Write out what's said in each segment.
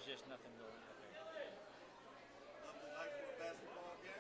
just nothing going. Okay. Lovely night for a basketball game.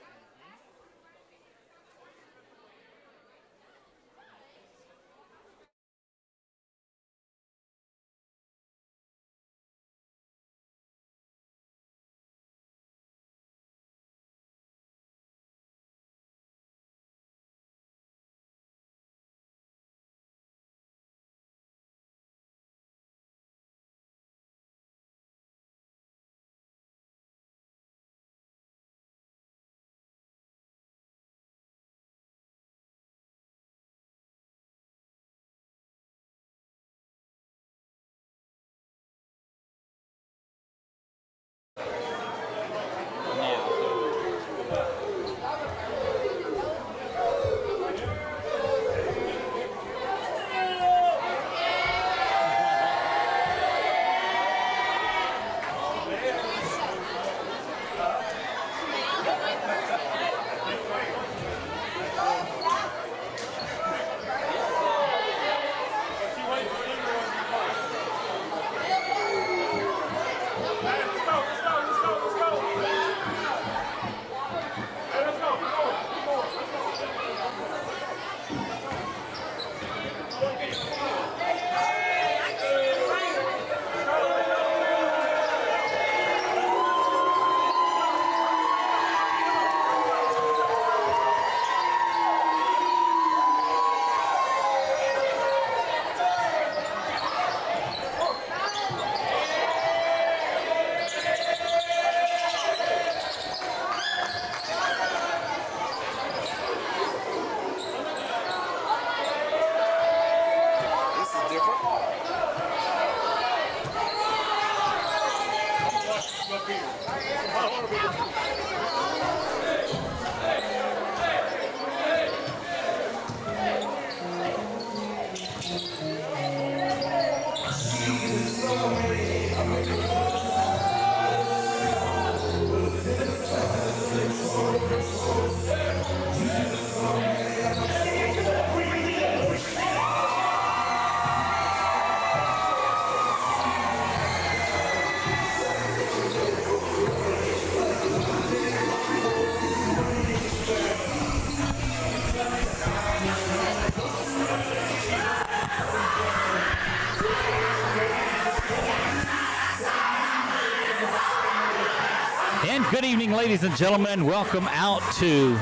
And good evening, ladies and gentlemen. Welcome out to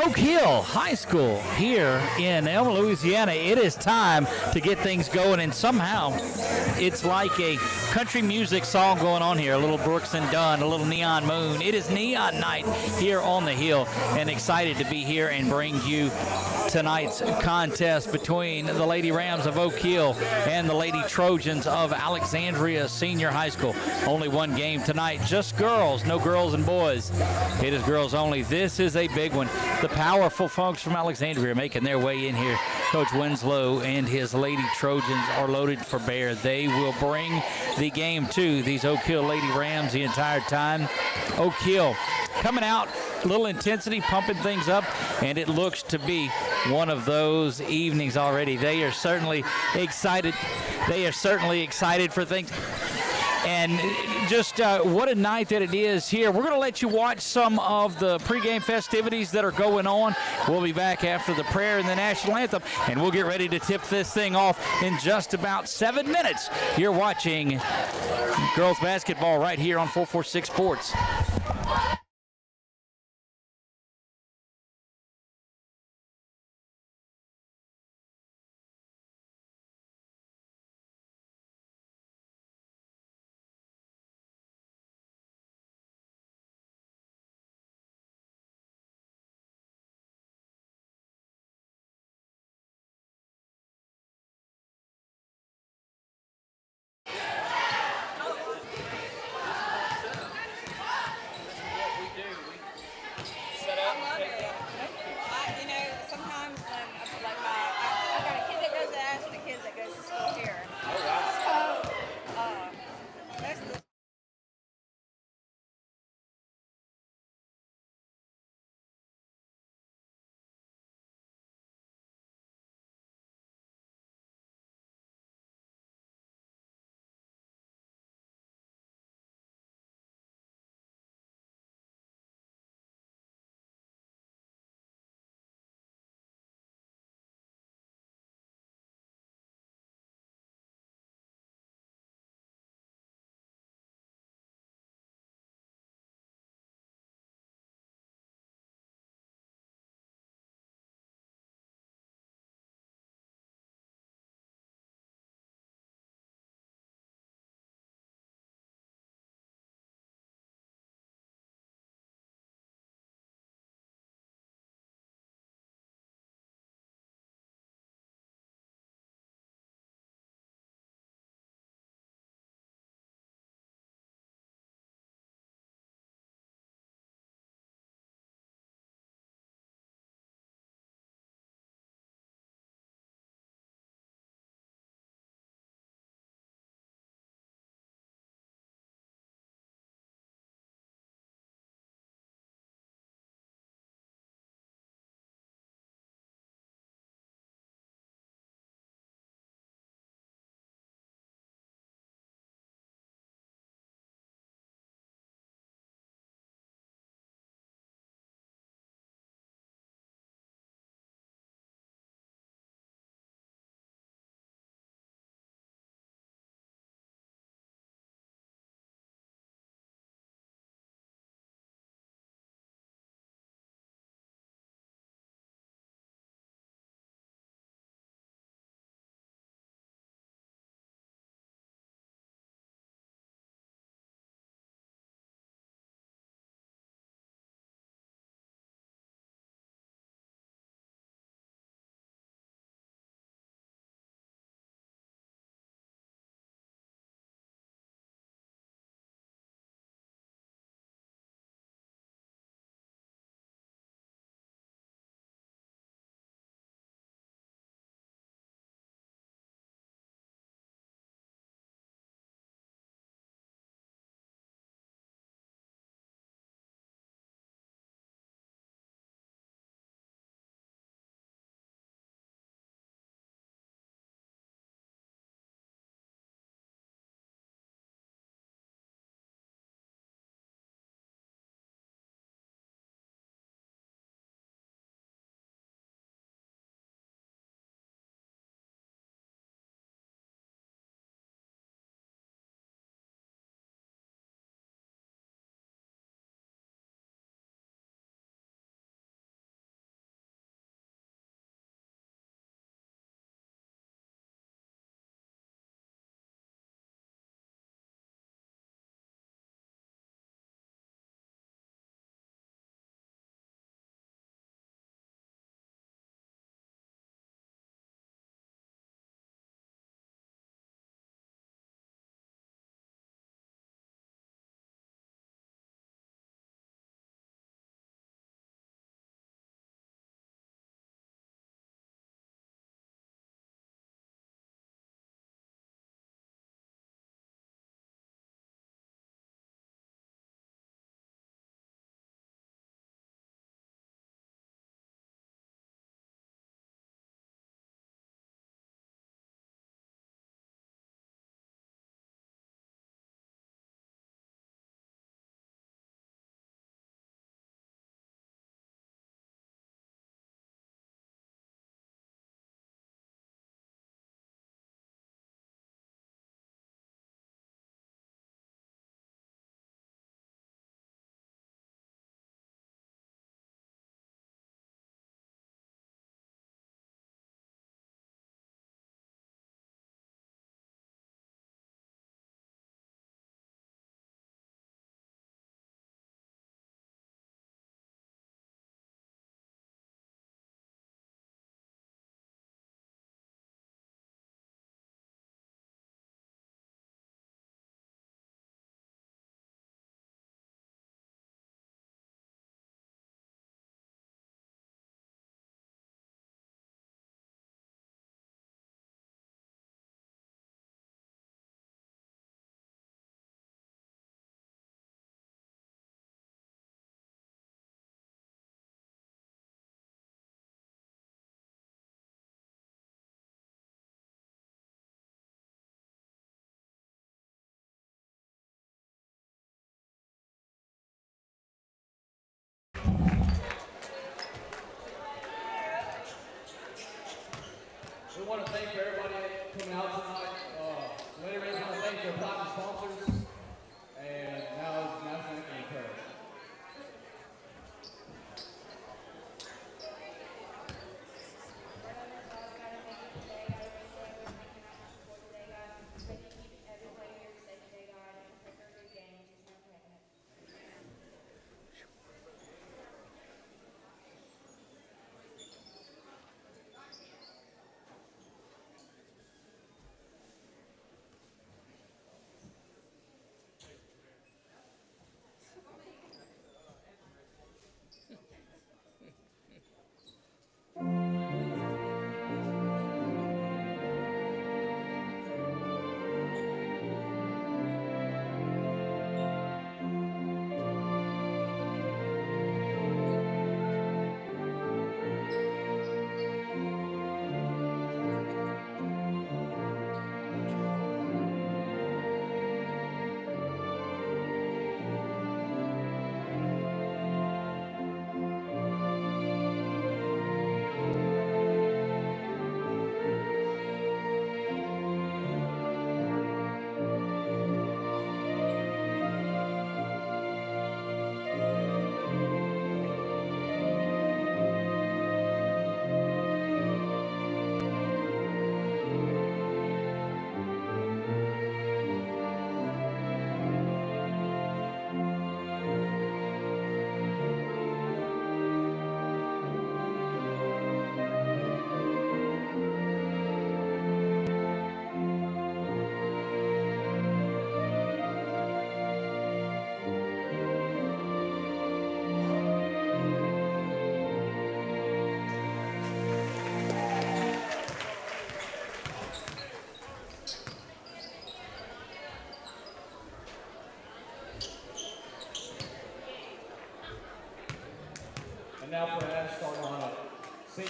Oak Hill High School here in Elma, Louisiana. It is time to get things going, and somehow it's like a country music song going on here. A little Brooks and Dunn, a little Neon Moon. It is Neon Night here on the Hill, and excited to be here and bring you tonight's contest between the Lady Rams of Oak Hill and the Lady Trojans of Alexandria Senior High School. Only one game tonight, just girls, no girls and boys. It is girls only. This is a big one. The powerful folks from Alexandria making their way in here. Coach Winslow and his Lady Trojans are loaded for bear. They will bring the game to these Oak Hill Lady Rams the entire time. Oak Hill coming out, a little intensity, pumping things up, and it looks to be one of those evenings already. They are certainly excited. They are certainly excited for things. And just what a night that it is here. We're going to let you watch some of the pregame festivities that are going on. We'll be back after the prayer and the national anthem, and we'll get ready to tip this thing off in just about 7 minutes. You're watching girls basketball right here on 446 Sports.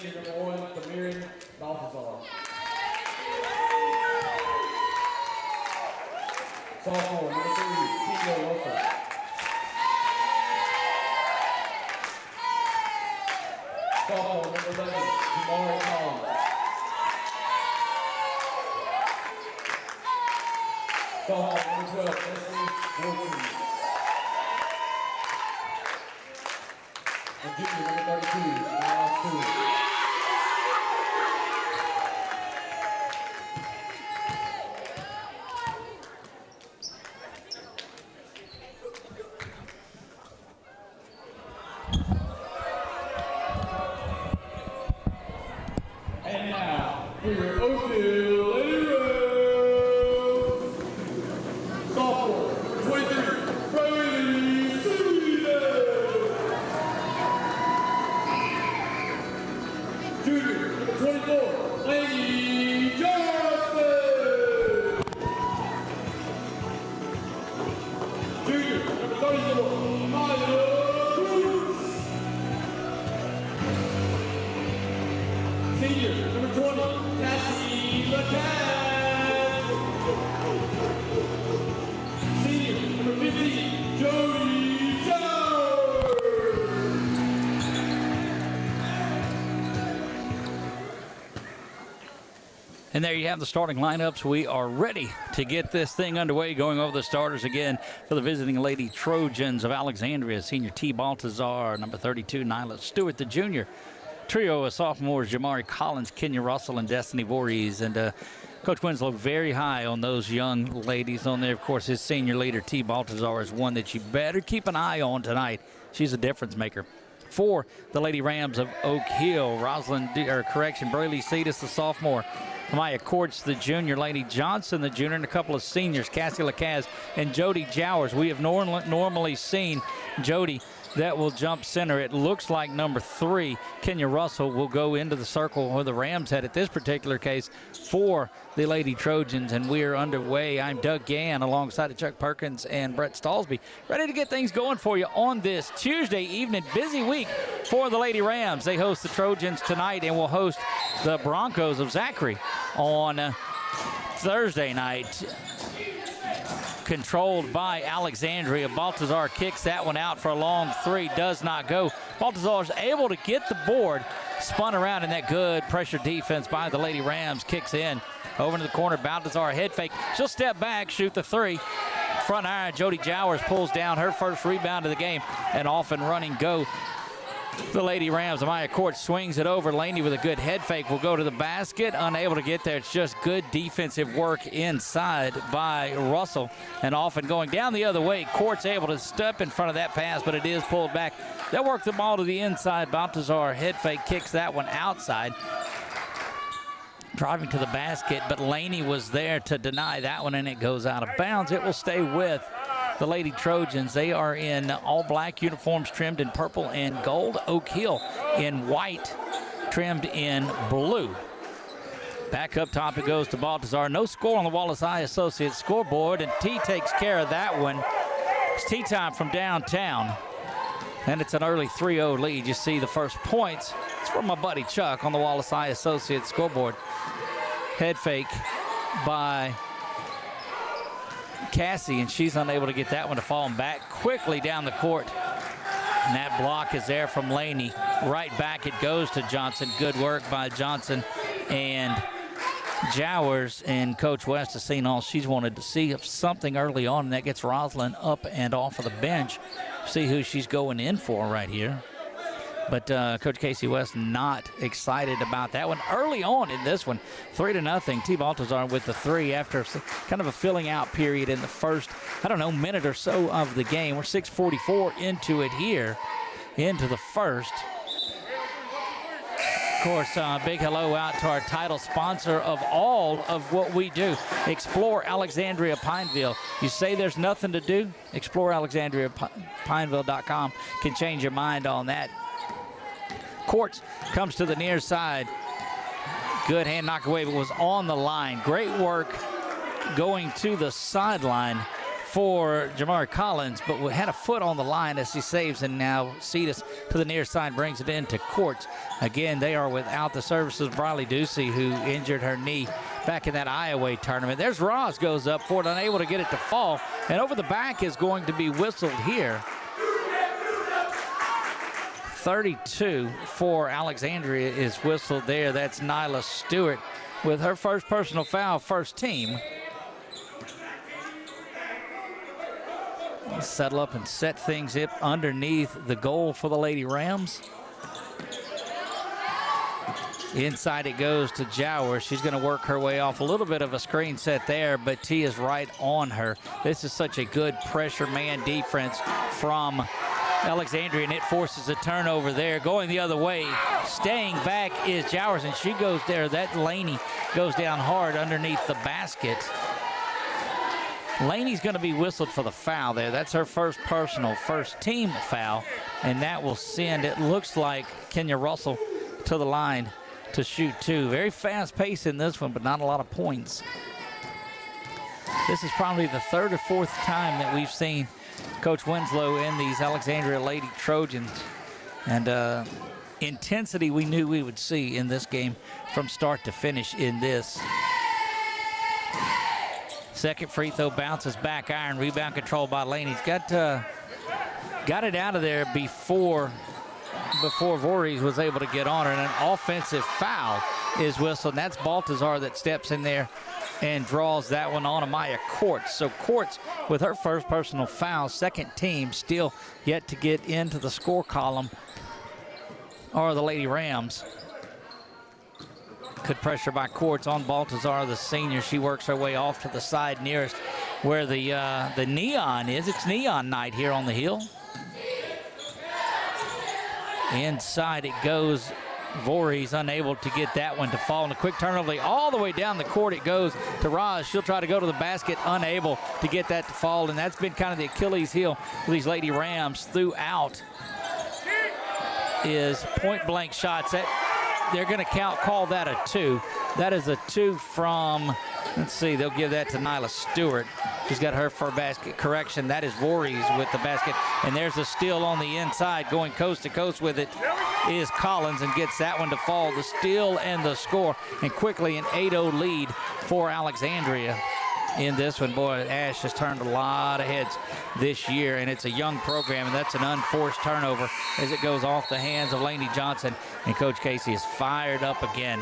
senior number 1, Tamir Balthazar. Sophomore number 3, Tito Russell. Sophomore number 11, Jamari Collins. Sophomore number 12, Leslie Wilson. And junior number 32, Miles Cooley. And now, for your Oak Hill Lady Rams, sophomore, 23, Brady Sweden. Junior, number 24, Lady Johnson. Junior, number 34, Maya Cruz. Senior, number 20, Cassie LeCat. Senior, number 15, Jody Jones. And there you have the starting lineups. We are ready to get this thing underway. Going over the starters again for the visiting Lady Trojans of Alexandria. Senior T. Baltazar, number 32, Nyla Stewart, the junior. Trio of sophomores, Jamari Collins, Kenya Russell, and Destiny Voorhees. And Coach Winslow very high on those young ladies on there. Of course, his senior leader, T. Baltazar, is one that you better keep an eye on tonight. She's a difference maker. For the Lady Rams of Oak Hill, Braylee Cetus, the sophomore. Maya Courts, the junior. Lady Johnson, the junior. And a couple of seniors, Cassie Lacaz and Jody Jowers. We have normally seen Jody that will jump center. It looks like number 3, Kenya Russell, will go into the circle where the Rams head at this particular case for the Lady Trojans, and we are underway. I'm Doug Gann alongside of Chuck Perkins and Brett Stallsby, ready to get things going for you on this Tuesday evening. Busy week for the Lady Rams. They host the Trojans tonight and will host the Broncos of Zachary on Thursday night. Controlled by Alexandria. Baltazar kicks that one out for a long 3, does not go. Baltazar is able to get the board, spun around in that good pressure defense by the Lady Rams. Kicks in over to the corner. Baltazar head fake. She'll step back, shoot the 3. Front iron. Jody Jowers pulls down her first rebound of the game, and off and running go the Lady Rams. Amaya Court swings it over. Laney with a good head fake will go to the basket. Unable to get there. It's just good defensive work inside by Russell. And off and going down the other way. Court's able to step in front of that pass, but it is pulled back. They'll work the ball to the inside. Baltazar head fake kicks that one outside. Driving to the basket, but Laney was there to deny that one, and it goes out of bounds. It will stay with the Lady Trojans. They are in all black uniforms trimmed in purple and gold. Oak Hill in white trimmed in blue. Back up top it goes to Baltazar. No score on the Wallace Eye Associates scoreboard, and T takes care of that one. It's tea time from downtown, and it's an early 3-0 lead. You see the first points. It's from my buddy Chuck on the Wallace Eye Associates scoreboard. Head fake by Cassie, and she's unable to get that one to fall back quickly down the court. And that block is there from Laney. Right back it goes to Johnson. Good work by Johnson and Jowers. And Coach West has seen all she's wanted to see of something early on, and that gets Roslyn up and off of the bench. See who she's going in for right here. But Coach Casey West not excited about that one. Early on in this one, 3-0. T. Baltazar with the 3 after kind of a filling out period in the first, minute or so of the game. We're 6:44 into it here, into the first. Of course, big hello out to our title sponsor of all of what we do, Explore Alexandria Pineville. You say there's nothing to do? Explore Alexandria Pineville.com can change your mind on that. Courts comes to the near side. Good hand knock away, but was on the line. Great work going to the sideline for Jamari Collins, but had a foot on the line as he saves, and now Cetus to the near side brings it into Courts. Again, they are without the services of Briley Ducey, who injured her knee back in that Iowa tournament. There's Roz goes up for it, unable to get it to fall, and over the back is going to be whistled here. 32 for Alexandria is whistled there. That's Nyla Stewart with her first personal foul, first team. Settle up and set things up underneath the goal for the Lady Rams. Inside it goes to Jower. She's going to work her way off. A little bit of a screen set there, but T is right on her. This is such a good pressure man defense from Alexandria, and it forces a turnover there. Going the other way, staying back is Jowers, and she goes there. That Laney goes down hard underneath the basket. Laney's going to be whistled for the foul there. That's her first personal, first team foul, and that will send, it looks like, Kenya Russell to the line to shoot two. Very fast pace in this one, but not a lot of points. This is probably the third or fourth time that we've seen Coach Winslow in these Alexandria Lady Trojans. And intensity we knew we would see in this game from start to finish in this. Second free throw bounces back iron. Rebound control by Lane. He's got it out of there before Voorhees was able to get on her. And an offensive foul is whistled. And that's Baltazar that steps in there and draws that one on Amaya Courts. So Courts with her first personal foul, second team, still yet to get into the score column are the Lady Rams. Good pressure by Courts on Baltazar, the senior. She works her way off to the side nearest where the neon is. It's neon night here on the hill. Inside it goes. Voorhees unable to get that one to fall. And a quick turnover all the way down the court. It goes to Roz. She'll try to go to the basket, unable to get that to fall. And that's been kind of the Achilles heel for these Lady Rams throughout, is point blank shots. That they're going to call that a two. That is a two from, let's see, they'll give that to Nyla Stewart. She's got her for a basket. Correction, that is Voorhees with the basket. And there's a steal on the inside, going coast to coast with it is Collins, and gets that one to fall. The steal and the score, and quickly an 8-0 lead for Alexandria in this one. Boy, Ash has turned a lot of heads this year, and it's a young program, and that's an unforced turnover as it goes off the hands of Lainey Johnson, and Coach Casey is fired up again.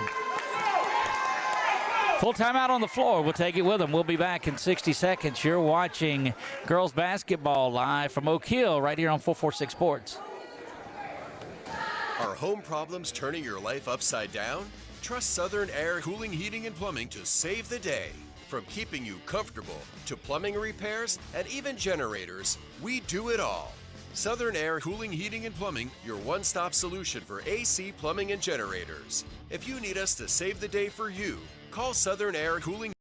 Full timeout on the floor. We'll take it with them. We'll be back in 60 seconds. You're watching girls basketball live from Oak Hill right here on 446 Sports. Are home problems turning your life upside down? Trust Southern Air Cooling, Heating, and Plumbing to save the day. From keeping you comfortable to plumbing repairs and even generators, we do it all. Southern Air Cooling, Heating, and Plumbing, your one-stop solution for AC, plumbing, and generators. If you need us to save the day for you, call Southern Air Cooling.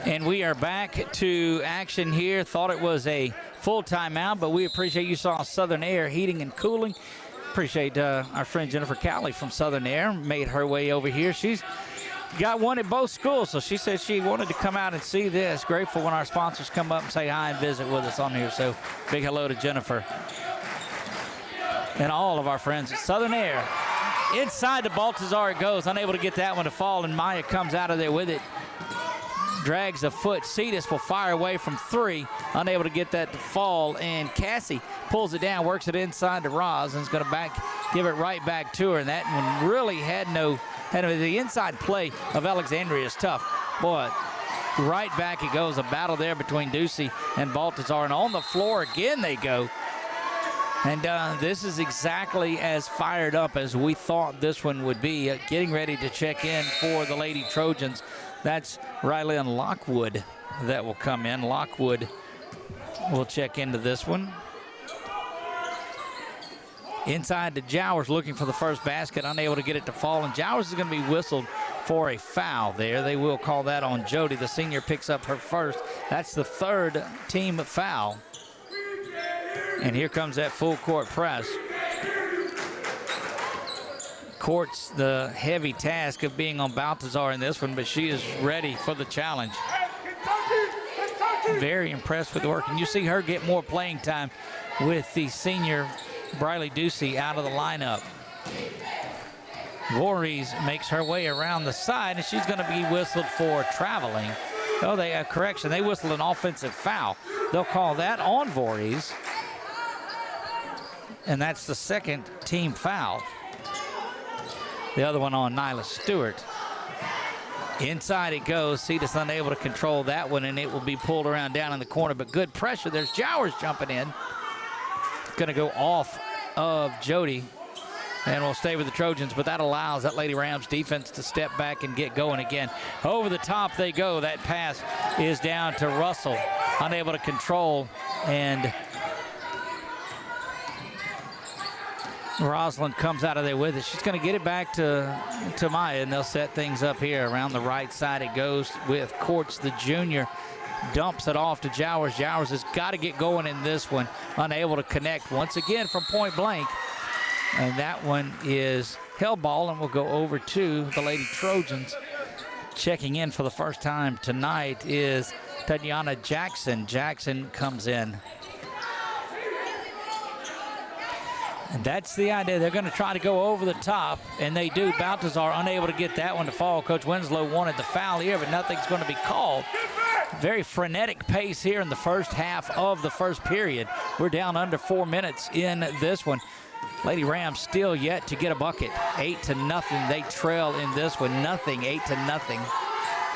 And we are back to action here. Thought it was a full timeout, but we appreciate you saw Southern Air Heating and Cooling. Appreciate our friend Jennifer Cowley from Southern Air made her way over here. She's got one at both schools, so she said she wanted to come out and see this. Grateful when our sponsors come up and say hi and visit with us on here. So big hello to Jennifer and all of our friends at Southern Air. Inside to Baltazar it goes, unable to get that one to fall, and Maya comes out of there with it. Drags a foot. Cetus will fire away from three, unable to get that to fall, and Cassie pulls it down, works it inside to Roz, and is going to give it right back to her. And that one really had the inside play of Alexandria is tough. Boy, right back it goes. A battle there between Ducey and Baltazar, and on the floor again they go. And this is exactly as fired up as we thought this one would be. Getting ready to check in for the Lady Trojans. That's Riley and Lockwood that will come in. Lockwood will check into this one. Inside to Jowers, looking for the first basket, unable to get it to fall. And Jowers is going to be whistled for a foul there. They will call that on Jody. The senior picks up her first. That's the third team foul. And here comes that full court press. Courts the heavy task of being on Baltazar in this one, but she is ready for the challenge. very impressed with the work. And you see her get more playing time with the senior Briley Ducey out of the lineup. Voorhees makes her way around the side, and she's going to be whistled for traveling. Oh, correction. They whistled an offensive foul. They'll call that on Voorhees. And that's the second team foul. The other one on Nyla Stewart. Inside it goes. Cetus unable to control that one, and it will be pulled around down in the corner, but good pressure. There's Jowers jumping in. Going to go off of Jody, and we'll stay with the Trojans, but that allows that Lady Rams defense to step back and get going again. Over the top they go. That pass is down to Russell, unable to control, and Rosalind comes out of there with it. She's going to get it back to Maya, and they'll set things up here. Around the right side it goes with Courts, the junior. Dumps it off to Jowers. Jowers has got to get going in this one. Unable to connect once again from point blank. And that one is held ball, and will go over to the Lady Trojans. Checking in for the first time tonight is Tatiana Jackson. Jackson comes in. And that's the idea. They're going to try to go over the top, and they do. Baltazar unable to get that one to fall. Coach Winslow wanted the foul here, but nothing's going to be called. Very frenetic pace here in the first half of the first period. We're down under 4 minutes in this one. Lady Rams still yet to get a bucket. 8-0. They trail in this one. 8-0.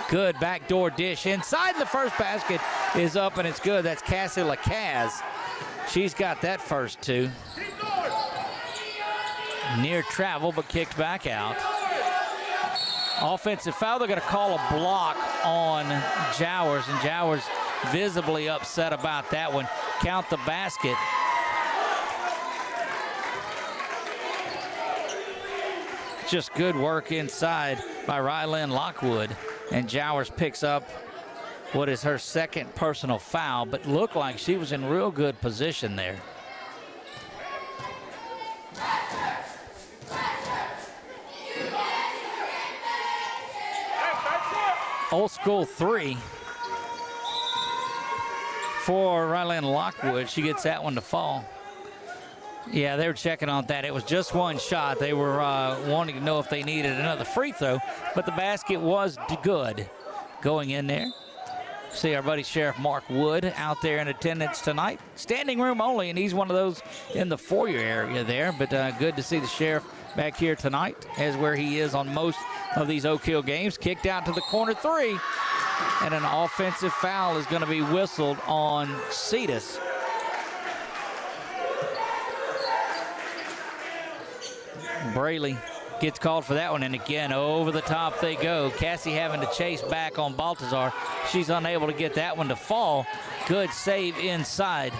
Good backdoor dish inside the first basket is up, and it's good. That's Cassie Lacaz. She's got that first two. Near travel, but kicked back out. Offensive foul. They're going to call a block on Jowers, and Jowers visibly upset about that one. Count the basket. Just good work inside by Rylan Lockwood, and Jowers picks up what is her second personal foul, but looked like she was in real good position there. Old school three for Rylan Lockwood. She gets that one to fall. Yeah, they were checking on that. It was just one shot. They were wanting to know if they needed another free throw, but the basket was good going in there. See our buddy Sheriff Mark Wood out there in attendance tonight. Standing room only, and he's one of those in the foyer area there, but good to see the Sheriff back here tonight, as where he is on most of these Oak Hill games. Kicked out to the corner three, and an offensive foul is going to be whistled on Cetus. Braley gets called for that one, and again, over the top they go. Cassie having to chase back on Baltazar. She's unable to get that one to fall. Good save inside.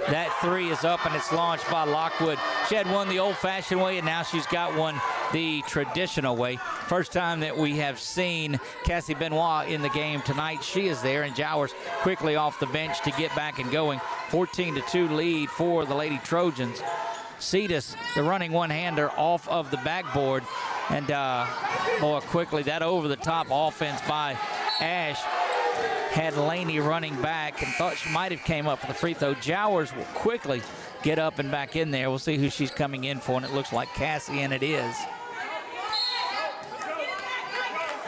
That three is up, and it's launched by Lockwood. She had one the old-fashioned way, and now she's got one the traditional way. First time that we have seen Cassie Benoit in the game tonight. She is there, and Jowers quickly off the bench to get back and going. 14-2 lead for the Lady Trojans. Cetus, the running one-hander, off of the backboard. And, boy, quickly, that over-the-top offense by Ash had Laney running back and thought she might have came up for the free throw. Jowers will quickly get up and back in there. We'll see who she's coming in for, and it looks like Cassie, and it is.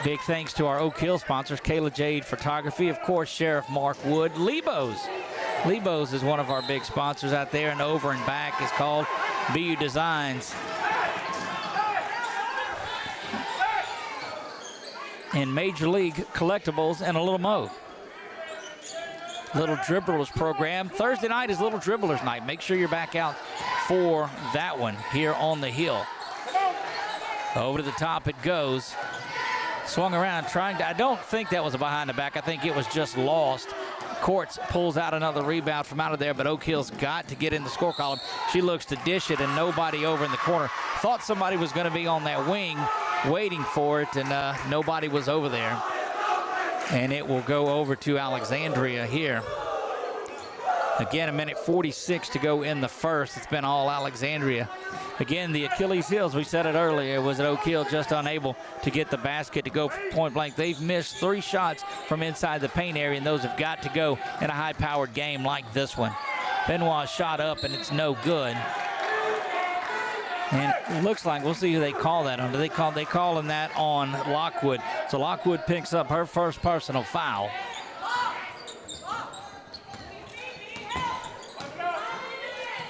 Big thanks to our Oak Hill sponsors, Kayla Jade Photography, of course, Sheriff Mark Wood, Lebos. Lebos is one of our big sponsors out there, and over and back is called BU Designs. And Major League Collectibles and a Little Mo. Little Dribblers program. Thursday night is Little Dribblers night. Make sure you're back out for that one here on the hill. Over to the top it goes. Swung around trying to, I don't think that was a behind the back. I think it was just lost. Courts pulls out another rebound from out of there, but Oak Hill's got to get in the score column. She looks to dish it, and nobody over in the corner. Thought somebody was going to be on that wing waiting for it, and nobody was over there. And it will go over to Alexandria here. Again, 1:46 to go in the first. It's been all Alexandria. Again, the Achilles heels, we said it earlier, was at Oak Hill just unable to get the basket to go point blank. They've missed 3 shots from inside the paint area, and those have got to go in a high-powered game like this one. Benoit shot up, and it's no good. And it looks like, we'll see who they call that on. They calling that on Lockwood. So Lockwood picks up her first personal foul.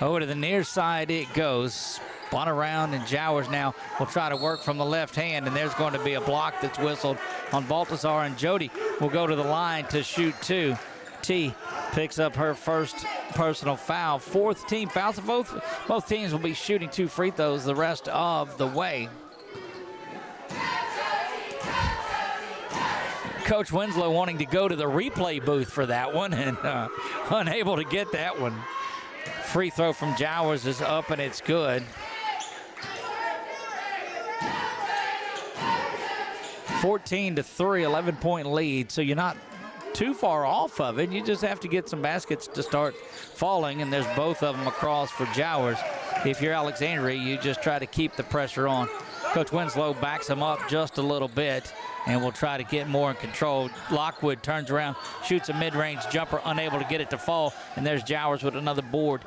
Over to the near side it goes. Spun around, and Jowers now will try to work from the left hand, and there's going to be a block that's whistled on Baltazar, and Jody will go to the line to shoot 2. T picks up her first personal foul. 4th team foul. So both teams will be shooting 2 free throws the rest of the way. Coach Winslow wanting to go to the replay booth for that one, and unable to get that one. Free throw from Jowers is up, and it's good. 14-3, 11-point lead. So you're not too far off of it. You just have to get some baskets to start falling, and there's both of them across for Jowers. If you're Alexandria, you just try to keep the pressure on. Coach Winslow backs them up just a little bit, and will try to get more in control. Lockwood turns around, shoots a mid-range jumper, unable to get it to fall, and there's Jowers with another board.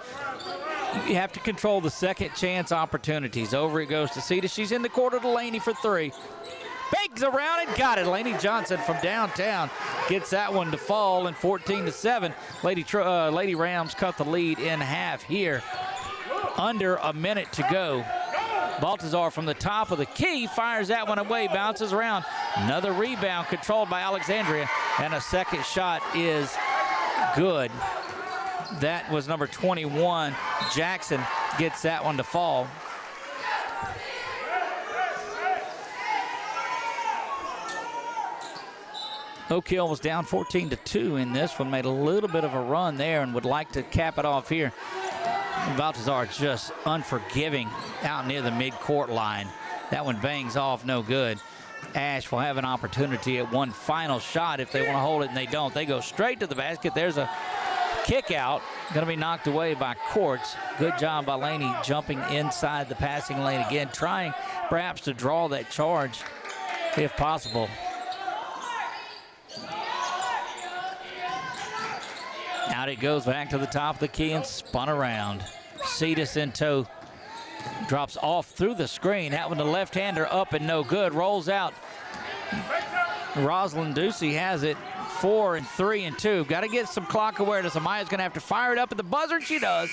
You have to control the second chance opportunities. Over it goes to Cedar. She's in the corner to Laney for 3. Bangs around and got it. Laney Johnson from downtown gets that one to fall, and 14-7. Lady Rams cut the lead in half here. Under a minute to go. Baltazar from the top of the key fires that one away, bounces around. Another rebound controlled by Alexandria, and a second shot is good. That was number 21. Jackson gets that one to fall. Oak Hill was down 14-2 in this one, made a little bit of a run there and would like to cap it off here. Baltazar just unforgiving out near the mid-court line. That one bangs off, no good. Ash will have an opportunity at one final shot if they want to hold it, and they don't. They go straight to the basket. There's a kick out, going to be knocked away by Courts. Good job by Laney jumping inside the passing lane again, trying perhaps to draw that charge if possible. Out it goes back to the top of the key and spun around. Cetus in tow. Drops off through the screen. That one, the left-hander up and no good. Rolls out. Rosalind Ducey has it. 4 and 3 and 2. Got to get some clock awareness. Amaya's going to have to fire it up at the buzzer. She does.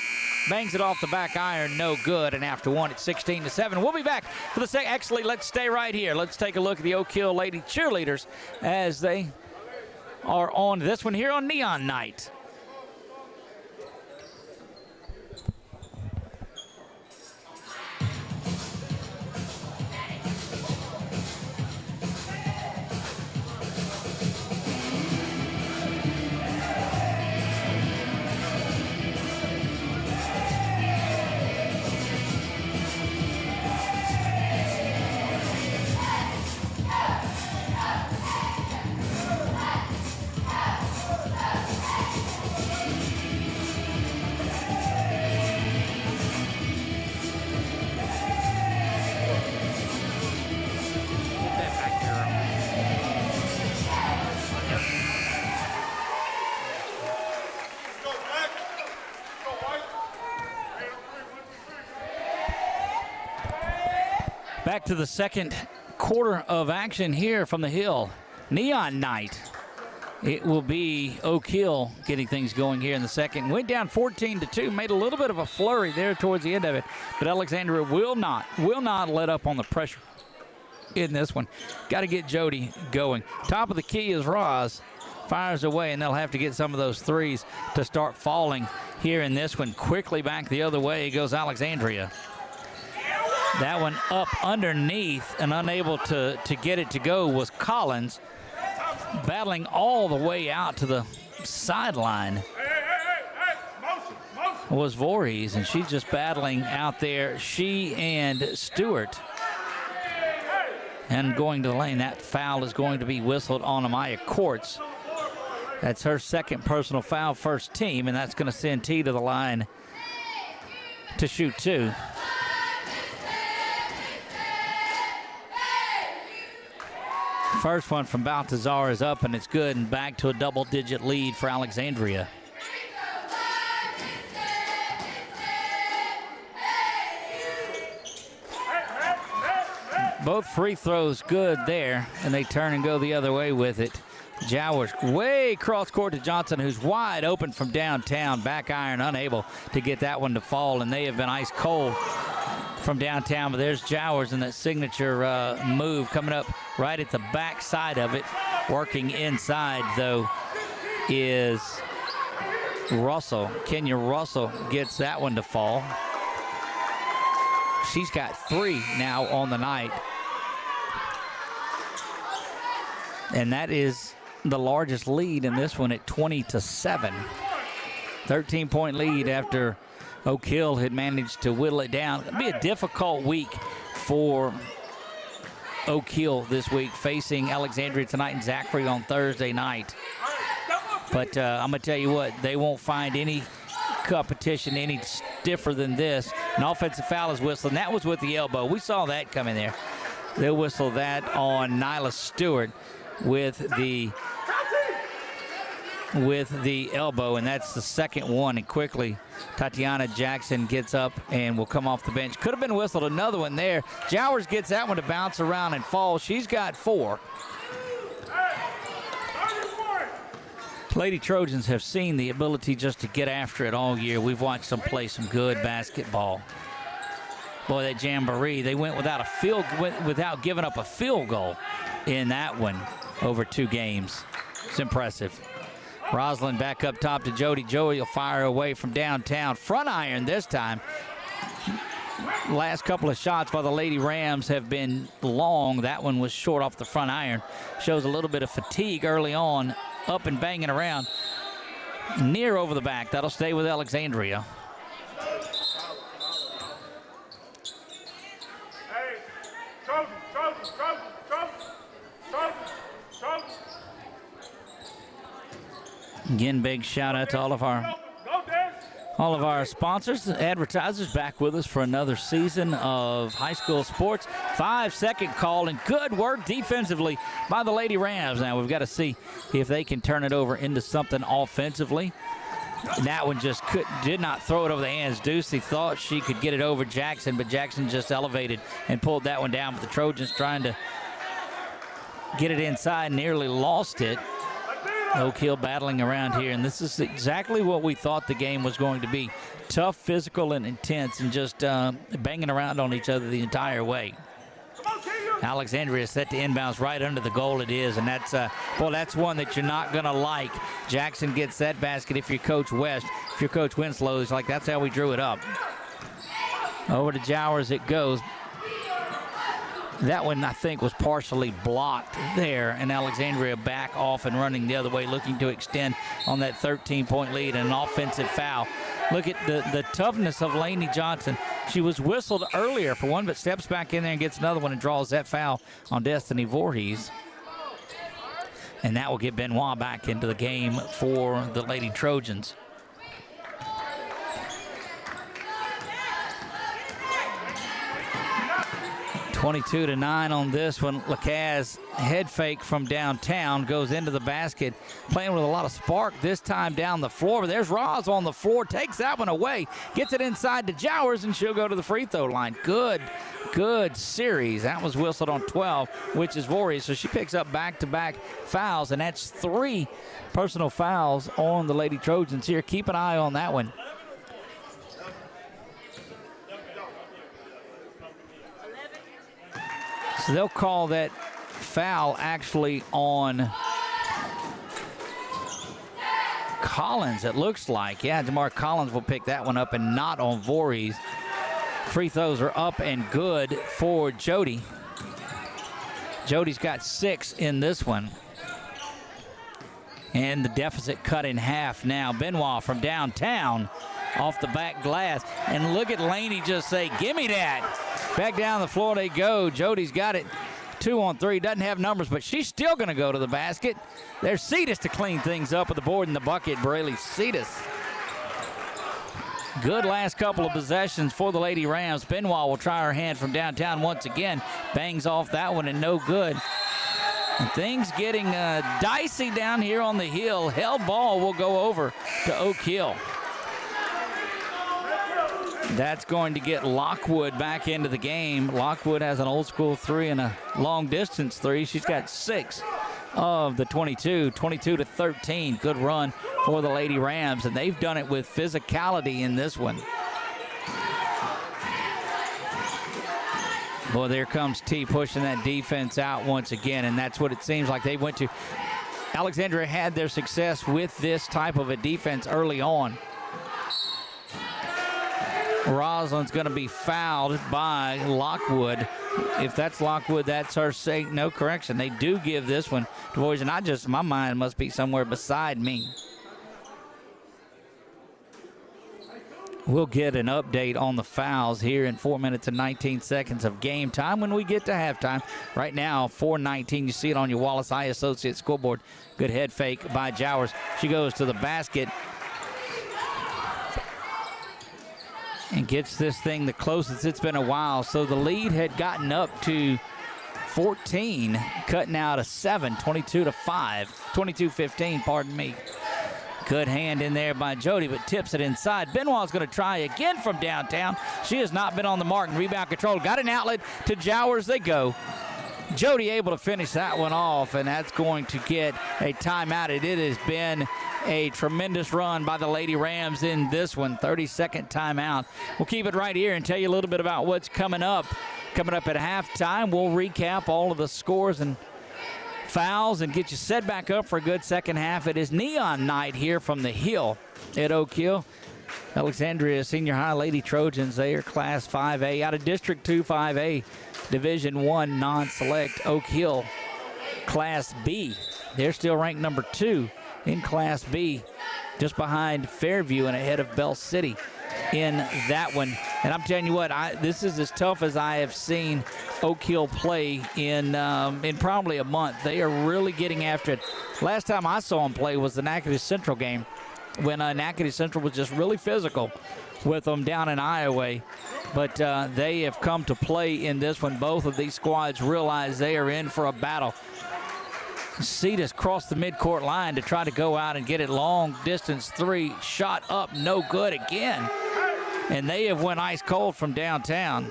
Bangs it off the back iron. No good. And after one, it's 16-7. We'll be back for the second. Actually, let's stay right here. Let's take a look at the Oak Hill Lady Cheerleaders as they are on this one here on Neon Night. Back to the second quarter of action here from the Hill. Neon Night. It will be Oak Hill getting things going here in the second. Went down 14-2, made a little bit of a flurry there towards the end of it, but Alexandria will not let up on the pressure in this one. Got to get Jody going. Top of the key is Roz. Fires away, and they'll have to get some of those threes to start falling here in this one. Quickly back the other way goes Alexandria. That one up underneath and unable to get it to go was Collins. Battling all the way out to the sideline was Voorhees, and she's just battling out there. She and Stewart. And going to the lane, that foul is going to be whistled on Amaya Courts. That's her second personal foul, first team, and that's going to send T to the line to shoot 2. First one from Baltazar is up, and it's good, and back to a double-digit lead for Alexandria. Both free throws good there, and they turn and go the other way with it. Jowers way cross court to Johnson, who's wide open from downtown. Back iron, unable to get that one to fall, and they have been ice cold from downtown. But there's Jowers in that signature move coming up right at the back side of it. Working inside, though, is Russell. Kenya Russell gets that one to fall. She's got 3 now on the night. And that is the largest lead in this one at 20-7. 13-point lead after Oak Hill had managed to whittle it down. It'll be a difficult week for Oak Hill this week, facing Alexandria tonight and Zachary on Thursday night. But I'm going to tell you what, they won't find any competition any stiffer than this. An offensive foul is whistled, and that was with the elbow. We saw that coming there. They'll whistle that on Nyla Stewart with the elbow, and that's the second one. And quickly, Tatiana Jackson gets up and will come off the bench. Could have been whistled another one there. Jowers gets that one to bounce around and fall. She's got 4. Lady Trojans have seen the ability just to get after it all year. We've watched them play some good basketball. Boy, that jamboree, they went without giving up a field goal in that one over 2 games. It's impressive. Roslyn back up top to Jody. Jody will fire away from downtown. Front iron this time. Last couple of shots by the Lady Rams have been long. That one was short off the front iron. Shows a little bit of fatigue early on. Up and banging around. Near over the back. That'll stay with Alexandria. Again, big shout out to all of our sponsors, advertisers, back with us for another season of high school sports. 5-second call, and good work defensively by the Lady Rams. Now we've got to see if they can turn it over into something offensively. And that one just did not throw it over the hands. Ducey thought she could get it over Jackson, but Jackson just elevated and pulled that one down. But the Trojans trying to get it inside, nearly lost it. Oak Hill battling around here, and this is exactly what we thought the game was going to be. Tough, physical, and intense, and just banging around on each other the entire way. Alexandria set to inbounds right under the goal it is, and that's one that you're not going to like. Jackson gets that basket if you're Coach West. If you're Coach Winslow, it's like that's how we drew it up. Over to Jowers it goes. That one, I think, was partially blocked there, and Alexandria back off and running the other way, looking to extend on that 13-point lead and an offensive foul. Look at the toughness of Lainey Johnson. She was whistled earlier for one, but steps back in there and gets another one and draws that foul on Destiny Voorhees. And that will get Benoit back into the game for the Lady Trojans. (22-9) on this one. Lacaze head fake from downtown, goes into the basket, playing with a lot of spark this time down the floor. But there's Roz on the floor, takes that one away, gets it inside to Jowers, and she'll go to the free throw line. Good series. That was whistled on 12, which is Voorhees. So she picks up back-to-back fouls, and that's 3 personal fouls on the Lady Trojans here. Keep an eye on that one. So they'll call that foul actually on Collins, it looks like. Yeah, DeMar Collins will pick that one up and not on Voorhees. Free throws are up and good for Jody. Jody's got 6 in this one. And the deficit cut in half now. Benoit from downtown off the back glass. And look at Laney just say, give me that. Back down the floor they go. Jody's got it 2-on-3, doesn't have numbers, but she's still going to go to the basket. There's Cetus to clean things up with the board in the bucket. Braylee Cetus. Good last couple of possessions for the Lady Rams. Benoit will try her hand from downtown once again. Bangs off that one and no good. And things getting dicey down here on the hill. Held ball will go over to Oak Hill. That's going to get Lockwood back into the game. Lockwood has an old school 3 and a long distance 3. She's got 6 of the 22 to 13. Good run for the Lady Rams, and they've done it with physicality in this one. Boy, there comes T pushing that defense out once again, and that's what it seems like they went to. Alexandria had their success with this type of a defense early on. Rosalind's going to be fouled by Lockwood. If that's Lockwood, that's her say. No correction. They do give this one to boys, and my mind must be somewhere beside me. We'll get an update on the fouls here in 4 minutes and 19 seconds of game time when we get to halftime. Right now, 4:19. You see it on your Wallace Eye Associates scoreboard. Good head fake by Jowers. She goes to the basket and gets this thing the closest it's been a while. So the lead had gotten up to 14, cutting out a 7, 22-15, pardon me. Good hand in there by Jody, but tips it inside. Benoit's going to try again from downtown. She has not been on the mark. And rebound control. Got an outlet to Jowers. They go. Jody able to finish that one off, and that's going to get a timeout. It has been a tremendous run by the Lady Rams in this one. 30-second timeout. We'll keep it right here and tell you a little bit about what's coming up. Coming up at halftime, we'll recap all of the scores and fouls and get you set back up for a good second half. It is neon night here from the hill at Oak Hill. Alexandria Senior High Lady Trojans, they are Class 5A out of District 2 5A, Division 1 non-select. Oak Hill, Class B. They're still ranked number 2 in Class B, just behind Fairview and ahead of Bell City in that one. And I'm telling you what, this is as tough as I have seen Oak Hill play in probably a month. They are really getting after it. Last time I saw them play was the Natchitoches Central game, when Natchitoches Central was just really physical with them down in Iowa. But they have come to play in this one. Both of these squads realize they are in for a battle. Cetus crossed the midcourt line to try to go out and get it. Long distance 3, shot up, no good again. And they have went ice cold from downtown.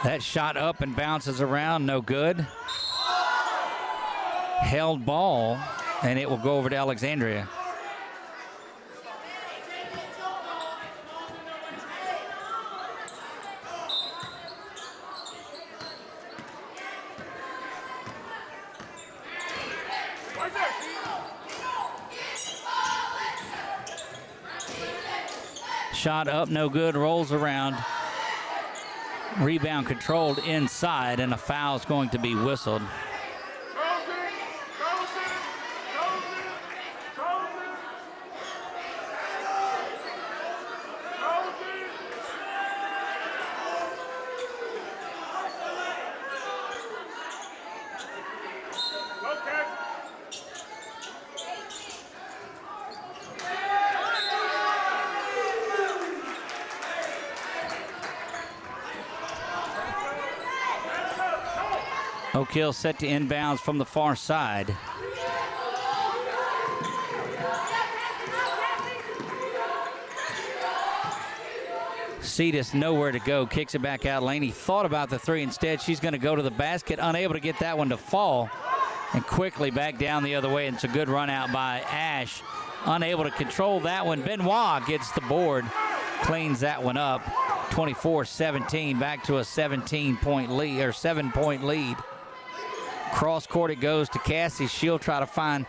That shot up and bounces around, no good. Held ball, and it will go over to Alexandria. Shot up, no good, rolls around. Rebound controlled inside, and a foul is going to be whistled. Oak Hill set to inbounds from the far side. Cetus nowhere to go, kicks it back out. Laney thought about the 3 instead. She's going to go to the basket, unable to get that one to fall, and quickly back down the other way. And it's a good run out by Ash. Unable to control that one. Benoit gets the board, cleans that one up. 24-17, back to a 17-point lead, or 7-point lead. Cross court it goes to Cassie. She'll try to find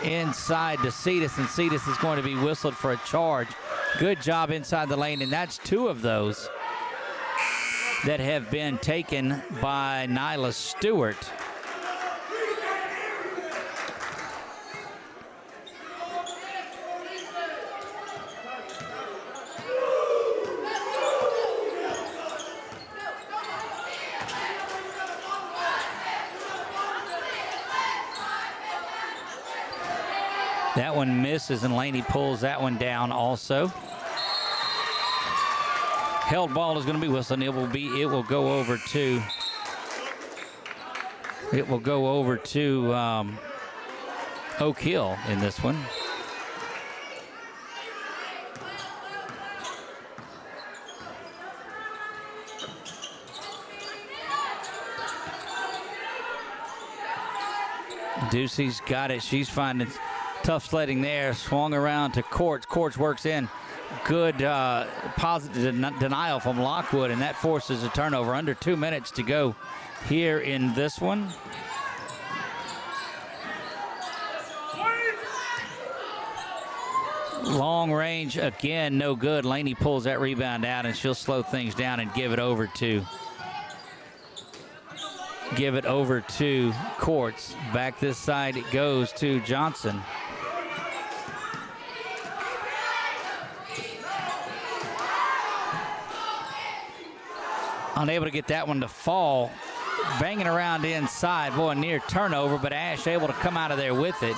inside to Cetus, and Cetus is going to be whistled for a charge. Good job inside the lane, and that's 2 of those that have been taken by Nyla Stewart. That one misses, and Laney pulls that one down also. Held ball is going to be whistled. It will go over to Oak Hill in this one. Ducey's got it. She's finding tough sledding there. Swung around to Courts. Courts works in. Good positive denial from Lockwood, and that forces a turnover. Under 2 minutes to go here in this one. Long range again, no good. Laney pulls that rebound out, and she'll slow things down and give it over to Courts. Back this side it goes to Johnson. Unable to get that one to fall. Banging around inside. Boy, near turnover, but Ash able to come out of there with it.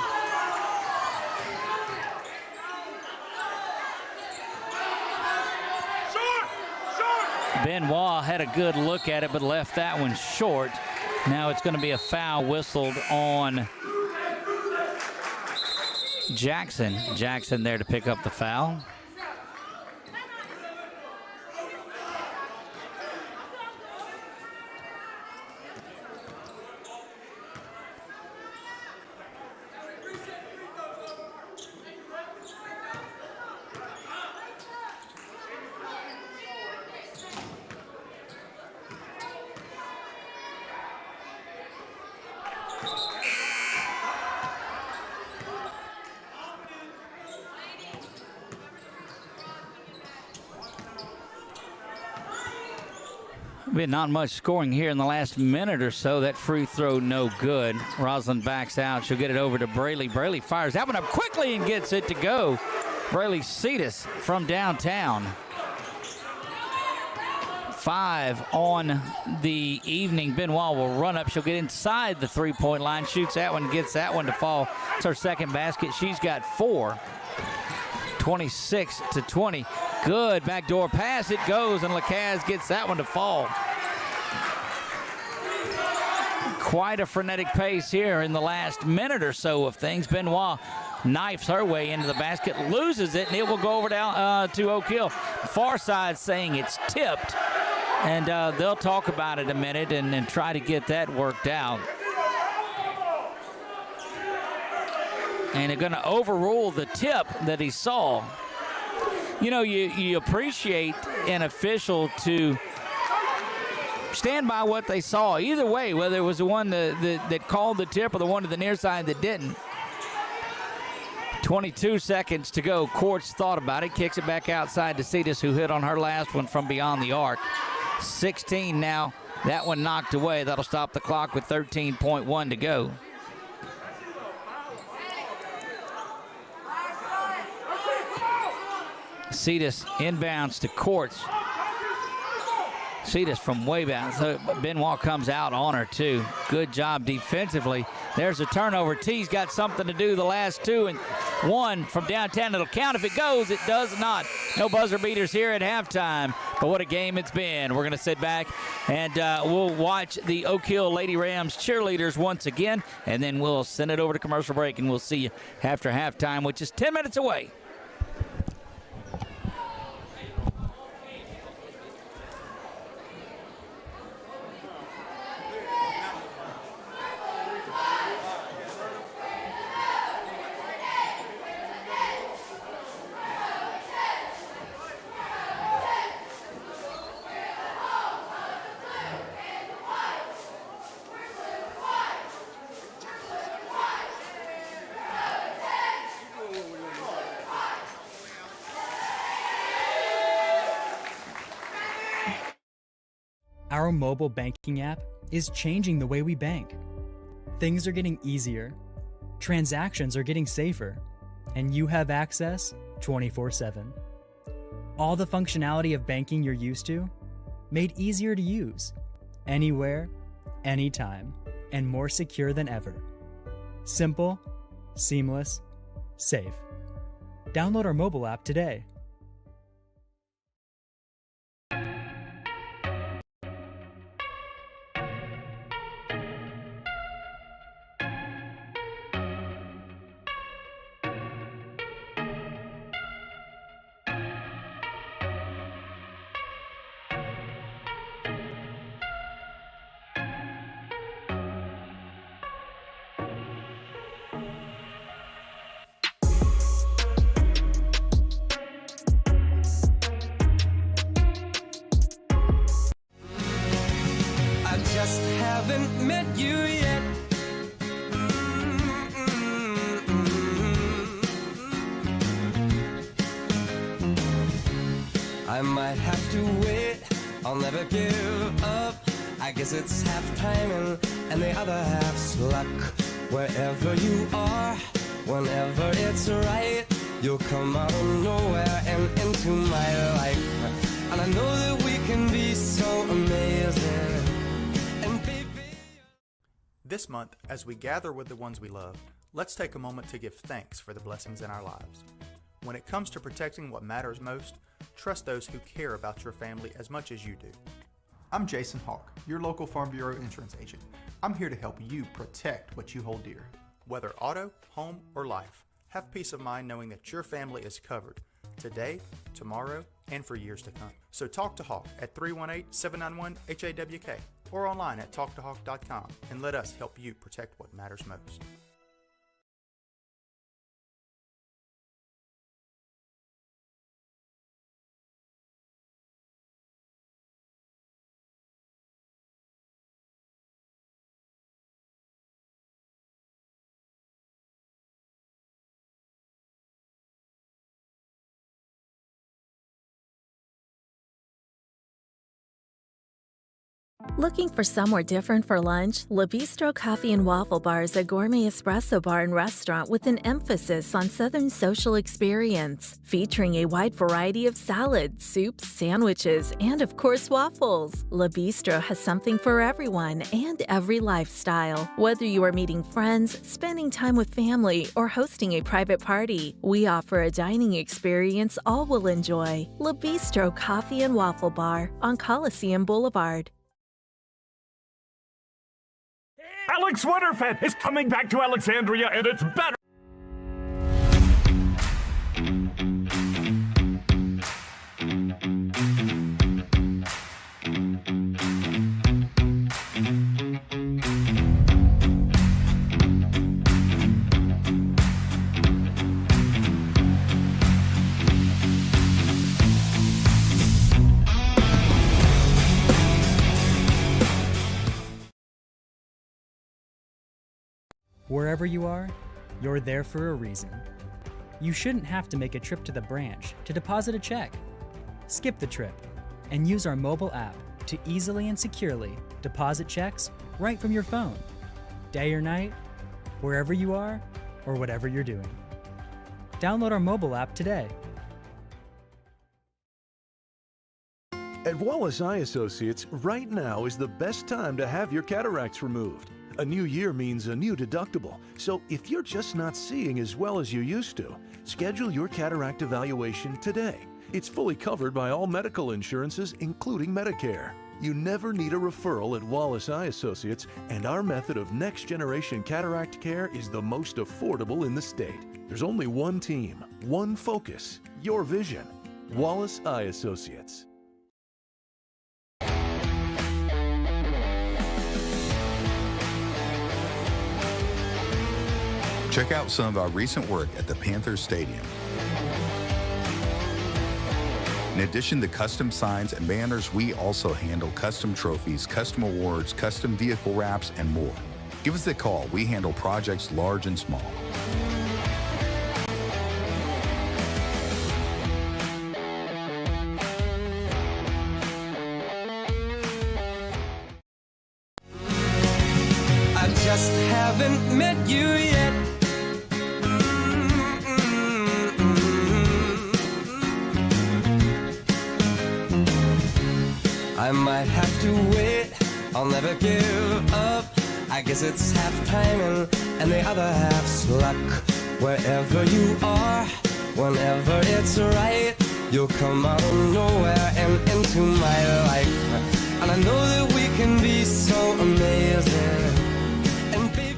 Benoit had a good look at it, but left that one short. Now it's going to be a foul whistled on Jackson. Jackson there to pick up the foul. Been not much scoring here in the last minute or so. That free throw no good. Roslyn backs out. She'll get it over to Braley. Braley fires that one up quickly and gets it to go. Braley Cetus from downtown. 5 on the evening. Benoit will run up. She'll get inside the three-point line. Shoots that one, gets that one to fall. It's her second basket. She's got 4. 26-20. Good backdoor pass. It goes, and Lacaz gets that one to fall. Quite a frenetic pace here in the last minute or so of things. Benoit knifes her way into the basket, loses it, and it will go over down to Oak Hill. Far side saying it's tipped, and they'll talk about it a minute and try to get that worked out. And they're going to overrule the tip that he saw. You know, you appreciate an official to stand by what they saw. Either way, whether it was the one that called the tip or the one to the near side that didn't. 22 seconds to go. Courts thought about it, kicks it back outside to Cetus, who hit on her last one from beyond the arc. 16 now. That one knocked away. That'll stop the clock with 13.1 to go. Cetus inbounds to Courts. Cetus from way back. So Benoit comes out on her, too. Good job defensively. There's a turnover. T's got something to do the last 2, and 1 from downtown. It'll count if it goes. It does not. No buzzer beaters here at halftime, but what a game it's been. We're going to sit back and we'll watch the Oak Hill Lady Rams cheerleaders once again, and then we'll send it over to commercial break, and we'll see you after halftime, which is 10 minutes away. Our mobile banking app is changing the way we bank. Things are getting easier, transactions are getting safer, and you have access 24/7. All the functionality of banking you're used to, made easier to use, anywhere, anytime, and more secure than ever. Simple, seamless, safe. Download our mobile app today. I just haven't met you yet. I might have to wait, I'll never give up. I guess it's half timing and the other half's luck. Wherever you are, whenever it's right, you'll come out of nowhere and into my life. And I know that we can be so amazing. And baby, This month, as we gather with the ones we love, let's take a moment to give thanks for the blessings in our lives. When it comes to protecting what matters most, trust those who care about your family as much as you do. I'm Jason Hawk, your local Farm Bureau insurance agent. I'm here to help you protect what you hold dear. Whether auto, home, or life, have peace of mind knowing that your family is covered today, tomorrow, and for years to come. So talk to Hawk at 318-791-HAWK or online at talktohawk.com and let us help you protect what matters most. Looking for somewhere different for lunch? Le Bistro Coffee and Waffle Bar is a gourmet espresso bar and restaurant with an emphasis on Southern social experience, featuring a wide variety of salads, soups, sandwiches, and of course waffles. Le Bistro has something for everyone and every lifestyle. Whether you are meeting friends, spending time with family, or hosting a private party, we offer a dining experience all will enjoy. Le Bistro Coffee and Waffle Bar on Coliseum Boulevard. Alex Winterfeld is coming back to Alexandria, and it's better. Wherever you are, you're there for a reason. You shouldn't have to make a trip to the branch to deposit a check. Skip the trip and use our mobile app to easily and securely deposit checks right from your phone. Day or night, wherever you are, or whatever you're doing. Download our mobile app today. At Wallace Eye Associates, right now is the best time to have your cataracts removed. A new year means a new deductible, so if you're just not seeing as well as you used to, schedule your cataract evaluation today. It's fully covered by all medical insurances, including Medicare. You never need a referral at Wallace Eye Associates, and our method of next-generation cataract care is the most affordable in the state. There's only one team, one focus, your vision. Wallace Eye Associates. Check out some of our recent work at the Panthers Stadium. In addition to custom signs and banners, we also handle custom trophies, custom awards, custom vehicle wraps, and more. Give us a call. We handle projects large and small. I just haven't met you yet. I might have to wait, I'll never give up. I guess it's half timing and the other half's luck. wherever you are, whenever it's right. You'll come out of nowhere and into my life. And I know that we can be so amazing. And baby,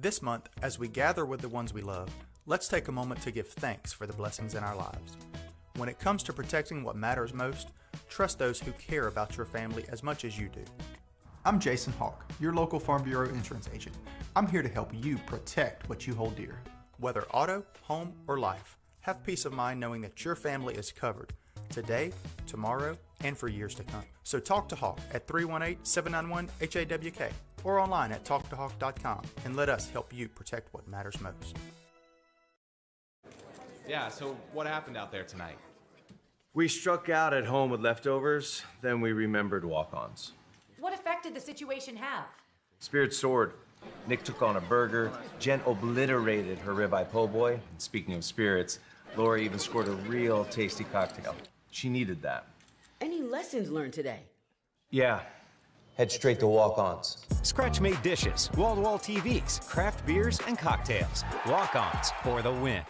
This month, as we gather with the ones we love, let's take a moment to give thanks for the blessings in our lives. When it comes to protecting what matters most, trust those who care about your family as much as you do. I'm Jason Hawk, your local Farm Bureau insurance agent. I'm here to help you protect what you hold dear. Whether auto, home, or life, have peace of mind knowing that your family is covered today, tomorrow, and for years to come. So talk to Hawk at 318-791-HAWK or online at talktohawk.com and let us help you protect what matters most. Yeah, so what happened out there tonight? We struck out at home with leftovers, then we remembered walk-ons. What effect did the situation have? Spirit soared. Nick took on a burger. Jen obliterated her ribeye po' boy. And speaking of spirits, Laura even scored a real tasty cocktail. She needed that. Any lessons learned today? Yeah. Head straight to walk-ons. Scratch-made dishes, wall-to-wall TVs, craft beers, and cocktails. Walk-ons for the win.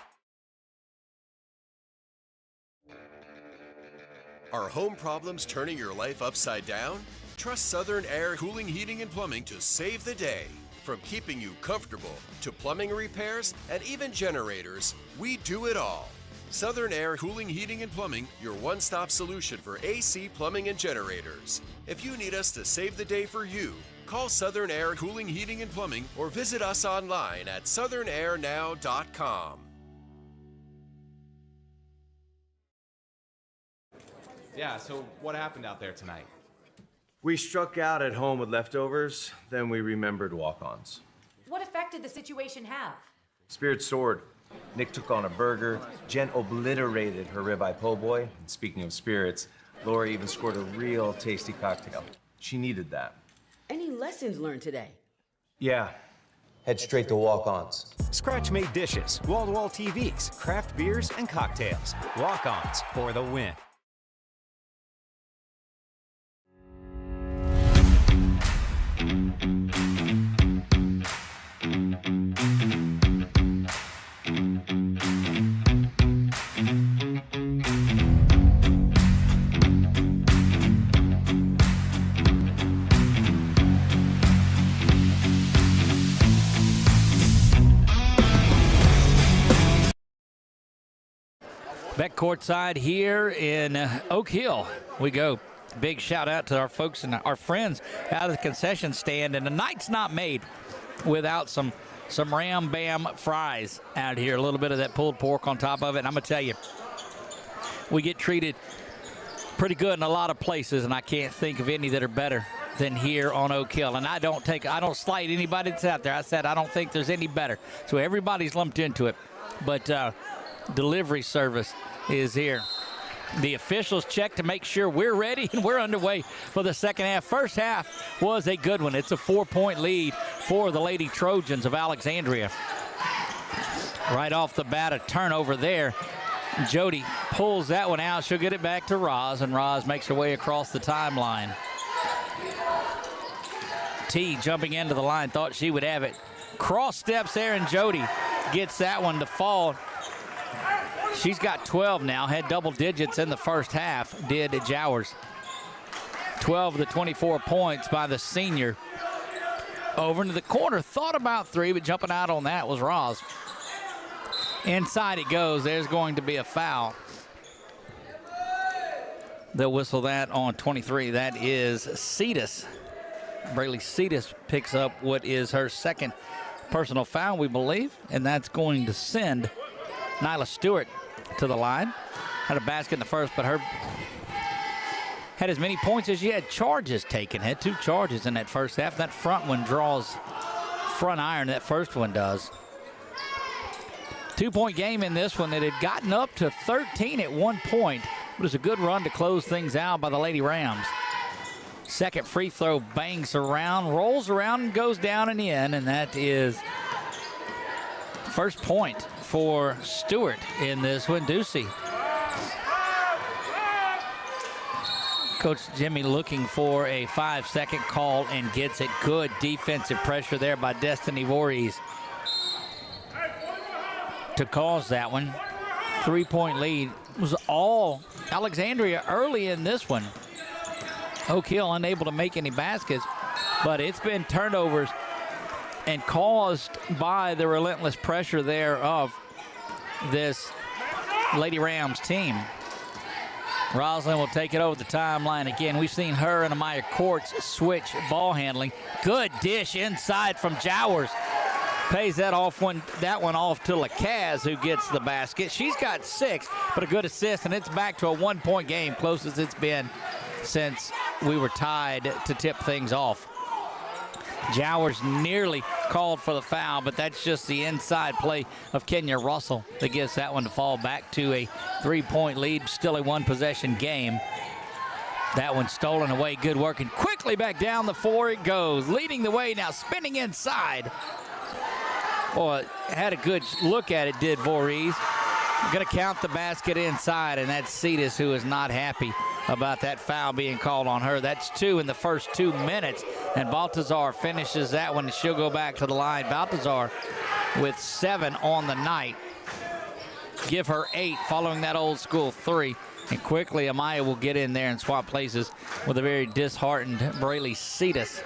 Are home problems turning your life upside down? Trust Southern Air Cooling, Heating, and Plumbing to save the day. From keeping you comfortable to plumbing repairs and even generators, we do it all. Southern Air Cooling, Heating, and Plumbing, your one-stop solution for AC, plumbing, and generators. If you need us to save the day for you, call Southern Air Cooling, Heating, and Plumbing or visit us online at southernairnow.com. Yeah, so what happened out there tonight? We struck out at home with leftovers, then we remembered walk-ons. What effect did the situation have? Spirit soared. Nick took on a burger. Jen obliterated her ribeye po' boy. And speaking of spirits, Laura even scored a real tasty cocktail. She needed that. Any lessons learned today? Yeah. Head straight to walk-ons. Scratch-made dishes, wall-to-wall TVs, craft beers, and cocktails. Walk-ons for the win. Back courtside here in Oak Hill we go. Big shout out to our folks and our friends out of the concession stand. And the night's not made without some Ram Bam fries out here. A little bit of that pulled pork on top of it. And I'm going to tell you, we get treated pretty good in a lot of places, and I can't think of any that are better than here on Oak Hill. And I don't slight anybody that's out there. I said I don't think there's any better. So everybody's lumped into it. But delivery service is here. The officials check to make sure we're ready, and we're underway for the second half. First half was a good one. It's a 4-point lead for the Lady Trojans of Alexandria. Right off the bat, a turnover there. Jody pulls that one out. She'll get it back to Roz, and Roz makes her way across the timeline. T jumping into the line, thought she would have it. Cross steps there, and Jody gets that one to fall. She's got 12 now, had double digits in the first half, did Jowers. 12 of the 24 points by the senior. Over into the corner, thought about three, but jumping out on that was Roz. Inside it goes. There's going to be a foul. They'll whistle that on 23. That is Cetus. Braylee Cetus picks up what is her second personal foul, we believe, and that's going to send Nyla Stewart to the line. Had a basket in the first, but her had as many points as she had charges taken. Had 2 charges in that first half. That front one draws front iron. That first one does. 2-point game in this one. It had gotten up to 13 at one point. It was a good run to close things out by the Lady Rams. Second free throw bangs around, rolls around, and goes down and in, and that is first point for Stewart in this one. Ducey. Coach Jimmy looking for a 5-second call and gets it. Good defensive pressure there by Destiny Voorhees to cause that one. 3-point lead. It was all Alexandria early in this one. Oak Hill unable to make any baskets, but it's been turnovers and caused by the relentless pressure there of this Lady Rams team. Roslyn will take it over the timeline again. We've seen her and Amaya Courts switch ball handling. Good dish inside from Jowers. Pays that one off to Lacaz, who gets the basket. She's got 6, but a good assist, and it's back to a 1-point game, closest it's been since we were tied to tip things off. Jowers nearly called for the foul, but that's just the inside play of Kenya Russell that gives that one to fall back to a 3-point lead. Still a 1-possession game. That one stolen away. Good work, and quickly back down the floor it goes. Leading the way now, spinning inside. Boy, had a good look at it, did Voorhees. Going to count the basket inside, and that's Cetus, who is not happy about that foul being called on her. That's 2 in the first 2 minutes, and Baltazar finishes that one, and she'll go back to the line. Baltazar with 7 on the night. Give her 8 following that old school 3, and quickly Amaya will get in there and swap places with a very disheartened Braylee Cetus.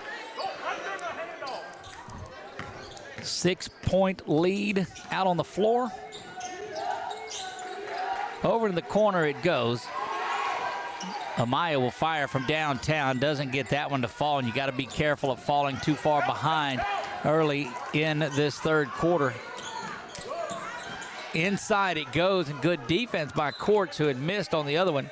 6-point lead out on the floor. Over in the corner it goes. Amaya will fire from downtown. Doesn't get that one to fall, and you got to be careful of falling too far behind early in this third quarter. Inside it goes, and good defense by Courts, who had missed on the other one.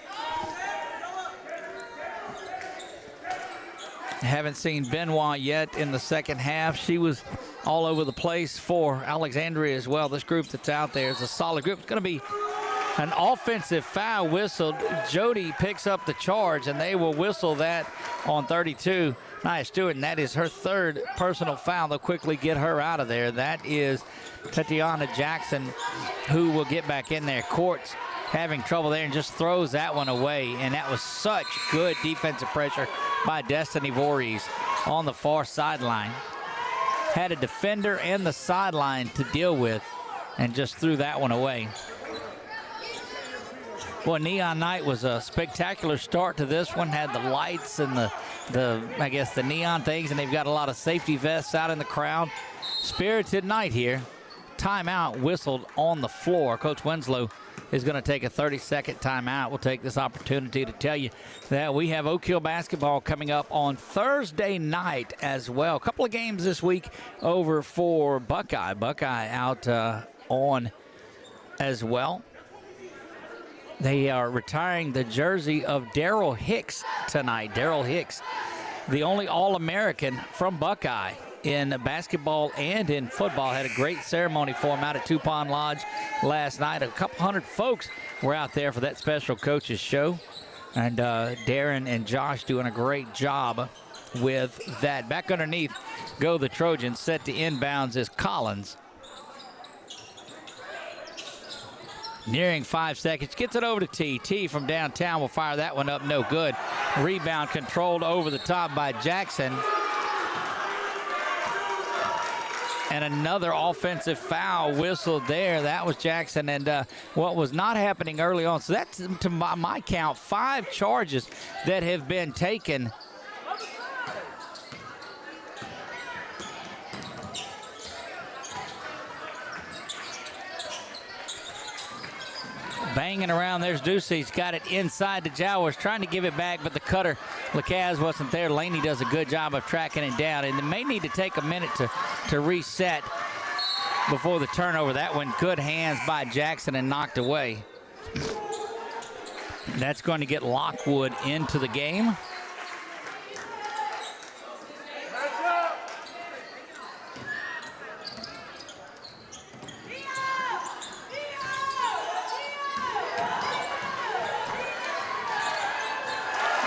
Haven't seen Benoit yet in the second half. She was all over the place for Alexandria as well. This group that's out there is a solid group. It's going to be an offensive foul whistled. Jody picks up the charge, and they will whistle that on 32. Nia Stewart, and that is her 3rd personal foul. They'll quickly get her out of there. That is Tatiana Jackson, who will get back in there. Courts having trouble there and just throws that one away, and that was such good defensive pressure by Destiny Voorhees on the far sideline. Had a defender and the sideline to deal with and just threw that one away. Boy, Neon Night was a spectacular start to this one. Had the lights and the neon things, and they've got a lot of safety vests out in the crowd. Spirited night here. Timeout whistled on the floor. Coach Winslow is going to take a 30-second timeout. We'll take this opportunity to tell you that we have Oak Hill basketball coming up on Thursday night as well. A couple of games this week over for Buckeye. Buckeye out on as well. They are retiring the jersey of Daryl Hicks tonight. Daryl Hicks, the only All-American from Buckeye in basketball and in football. Had a great ceremony for him out at Tupon Lodge last night. A couple hundred folks were out there for that special coaches show. And Darren and Josh doing a great job with that. Back underneath go the Trojans. Set to inbounds is Collins. Nearing 5 seconds. Gets it over to T. T from downtown will fire that one up. No good. Rebound controlled over the top by Jackson. And another offensive foul whistled there. That was Jackson. And what was not happening early on. So that's, to my count, 5 charges that have been taken. Banging around, there's Ducey. He's got it inside to Jowers, trying to give it back, but the cutter, Lacaz, wasn't there. Laney does a good job of tracking it down, and they may need to take a minute to reset before the turnover. That one, good hands by Jackson and knocked away. That's going to get Lockwood into the game.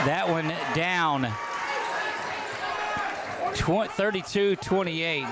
That one down 32-28.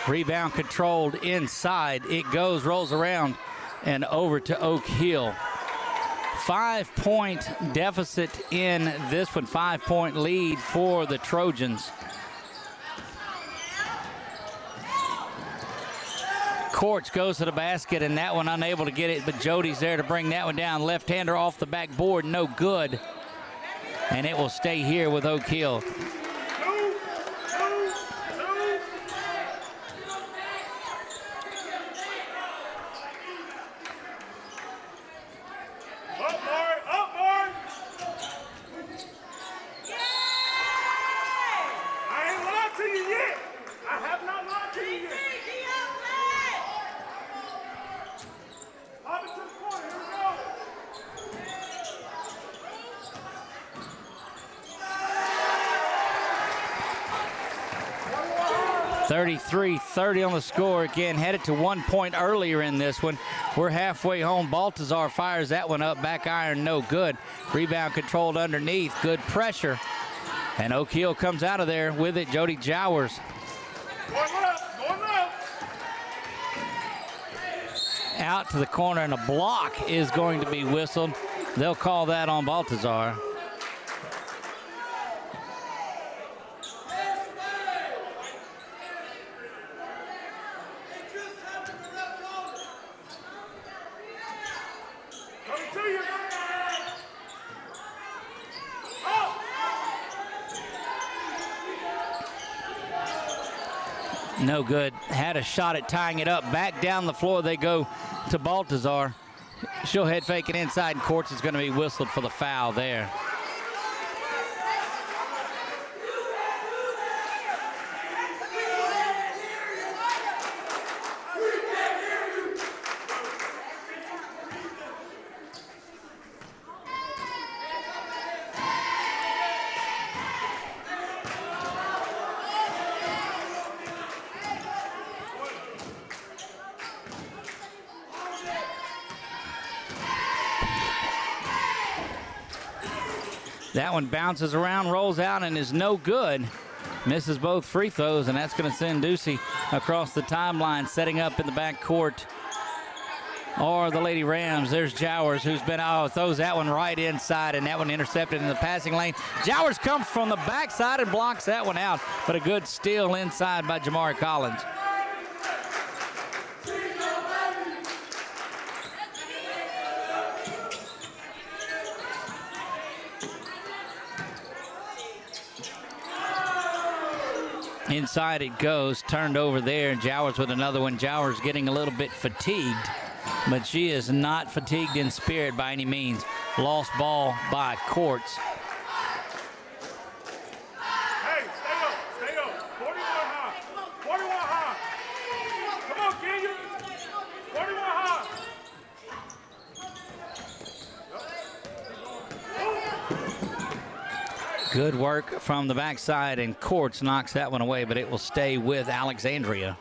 Rebound controlled inside. It goes, rolls around, and over to Oak Hill. 5-point deficit in this one. 5-point lead for the Trojans. Courts goes to the basket, and that one unable to get it, but Jody's there to bring that one down. Left-hander off the backboard, no good. And it will stay here with Oak Hill. .30 on the score. Again, headed to 1 point earlier in this one. We're halfway home. Baltazar fires that one up. Back iron, no good. Rebound controlled underneath. Good pressure. And Oak Hill comes out of there with it. Jody Jowers. Out to the corner, and a block is going to be whistled. They'll call that on Baltazar. No good. Had a shot at tying it up. Back down the floor they go to Baltazar. She'll head fake it inside, and Courts is going to be whistled for the foul there. That one bounces around, rolls out, and is no good. Misses both free throws, and that's going to send Ducey across the timeline, setting up in the backcourt. Or the Lady Rams. There's Jowers, who's been, throws that one right inside, and that one intercepted in the passing lane. Jowers comes from the backside and blocks that one out, but a good steal inside by Jamari Collins. Inside it goes, turned over there. Jowers with another one. Jowers getting a little bit fatigued, but she is not fatigued in spirit by any means. Lost ball by Courts. Hey, stay up. 41 high. 41 high. Come on, Kenya. 41 high. Good work from the backside, and Courts knocks that one away, but it will stay with Alexandria.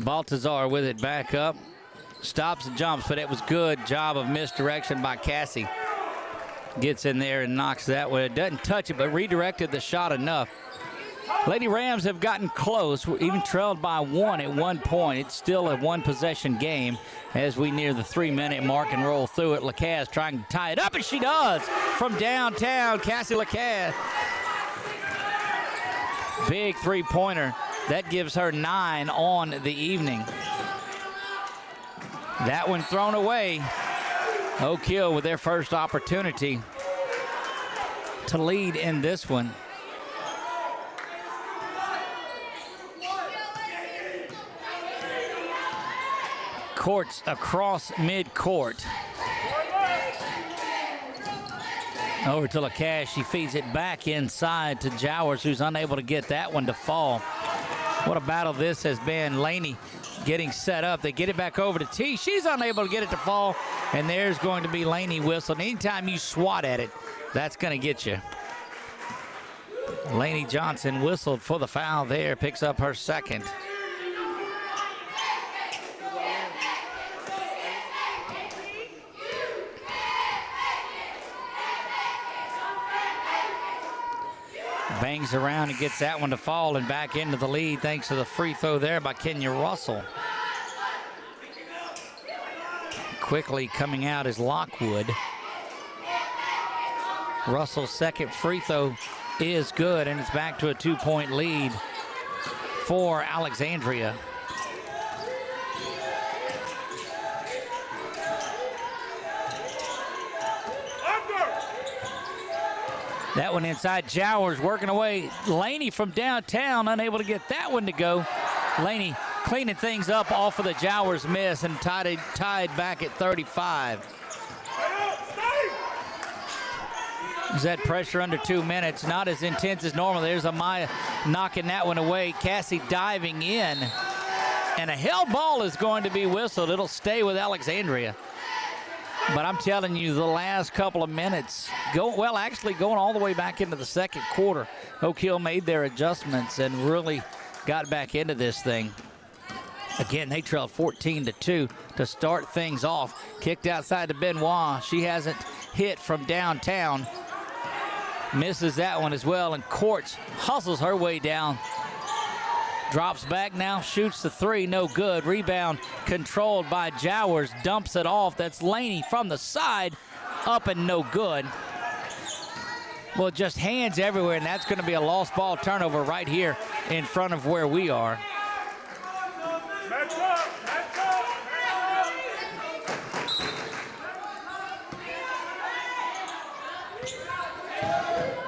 Baltazar with it back up. Stops and jumps, but it was good job of misdirection by Cassie. Gets in there and knocks that one. It doesn't touch it, but redirected the shot enough. Lady Rams have gotten close, even trailed by 1 at one point. It's still a one-possession game as we near the 3-minute mark and roll through it. Lacaze trying to tie it up, and she does from downtown. Cassie Lacaze. Big three-pointer. That gives her 9 on the evening. That one thrown away. Oak Hill with their first opportunity to lead in this one. Courts across midcourt. Over to Lacaze. She feeds it back inside to Jowers, who's unable to get that one to fall. What a battle this has been. Laney getting set up. They get it back over to T. She's unable to get it to fall, and there's going to be Laney whistled. Anytime you swat at it, that's going to get you. Laney Johnson whistled for the foul there, picks up her second. Bangs around and gets that one to fall and back into the lead thanks to the free throw there by Kenya Russell. Quickly coming out is Lockwood. Russell's second free throw is good, and it's back to a 2-point lead for Alexandria. That one inside. Jowers working away. Laney from downtown unable to get that one to go. Laney cleaning things up off of the Jowers miss and tied back at 35. Is that pressure under 2 minutes? Not as intense as normal. There's Amaya knocking that one away. Cassie diving in. And a held ball is going to be whistled. It'll stay with Alexandria. But I'm telling you, the last couple of minutes, going all the way back into the second quarter, Oak Hill made their adjustments and really got back into this thing. Again, they trailed 14-2 to start things off. Kicked outside to Benoit. She hasn't hit from downtown. Misses that one as well, and Courts hustles her way down. Drops back now, shoots the three, no good. Rebound controlled by Jowers, dumps it off. That's Laney from the side, up and no good. Well, just hands everywhere, and that's going to be a lost ball turnover right here in front of where we are.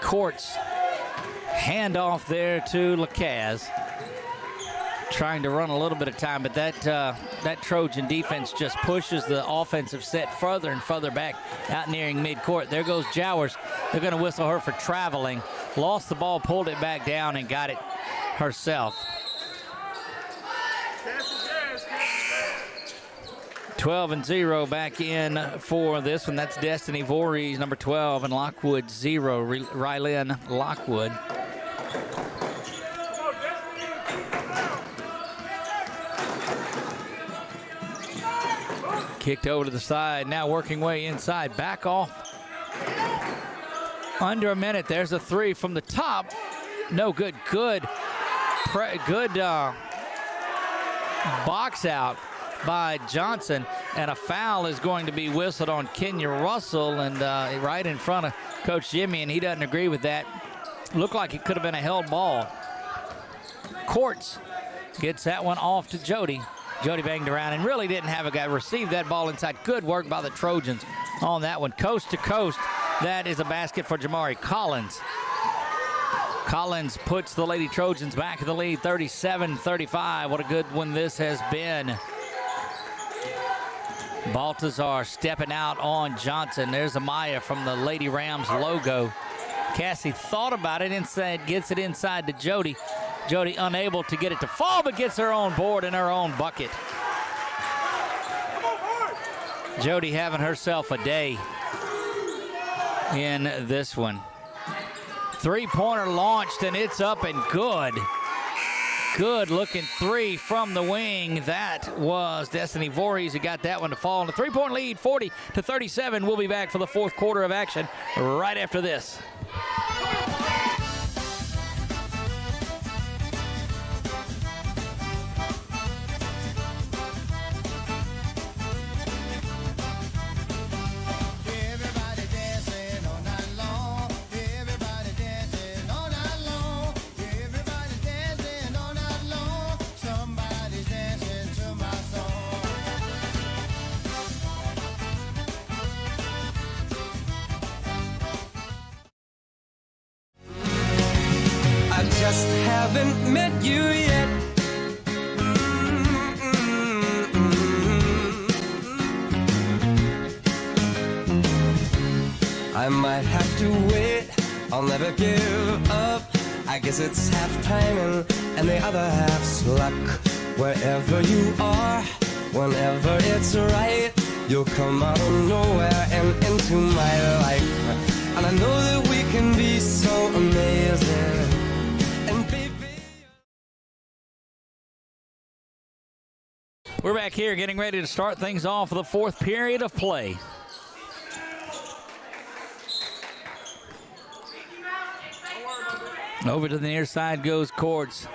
Courts, handoff there to Lacaze. Trying to run a little bit of time, but that Trojan defense just pushes the offensive set further and further back out nearing midcourt. There goes Jowers. They're going to whistle her for traveling. Lost the ball, pulled it back down, and got it herself. 12-0 back in for this one. That's Destiny Voorhees, number 12, and Lockwood 0. Rylin Lockwood. Kicked over to the side, now working way inside, back off. Under a minute, there's a three from the top. No good, good box out by Johnson, and a foul is going to be whistled on Kenya Russell, and right in front of Coach Jimmy, and he doesn't agree with that. Looked like it could have been a held ball. Courts gets that one off to Jody. Jody banged around and really didn't have a guy receive that ball inside. Good work by the Trojans on that one. Coast to coast, that is a basket for Jamari Collins. Collins puts the Lady Trojans back in the lead, 37-35. What a good one this has been. Baltazar stepping out on Johnson. There's Amaya from the Lady Rams logo. Cassie thought about it inside, gets it inside to Jody. Jody unable to get it to fall, but gets her own board and her own bucket. Jody having herself a day in this one. Three-pointer launched, and it's up and good. good-looking three from the wing. That was Destiny Voorhees who got that one to fall. And a three-point lead, 40-37. We'll be back for the fourth quarter of action right after this. I just haven't met you yet. I might have to wait, I'll never give up. I guess it's half timing and the other half's luck. Wherever you are, whenever it's right, you'll come out of nowhere and into my life. And I know that we can be so amazing. And baby, We're back here getting ready to start things off for the fourth period of play. Over to the near side goes Courts.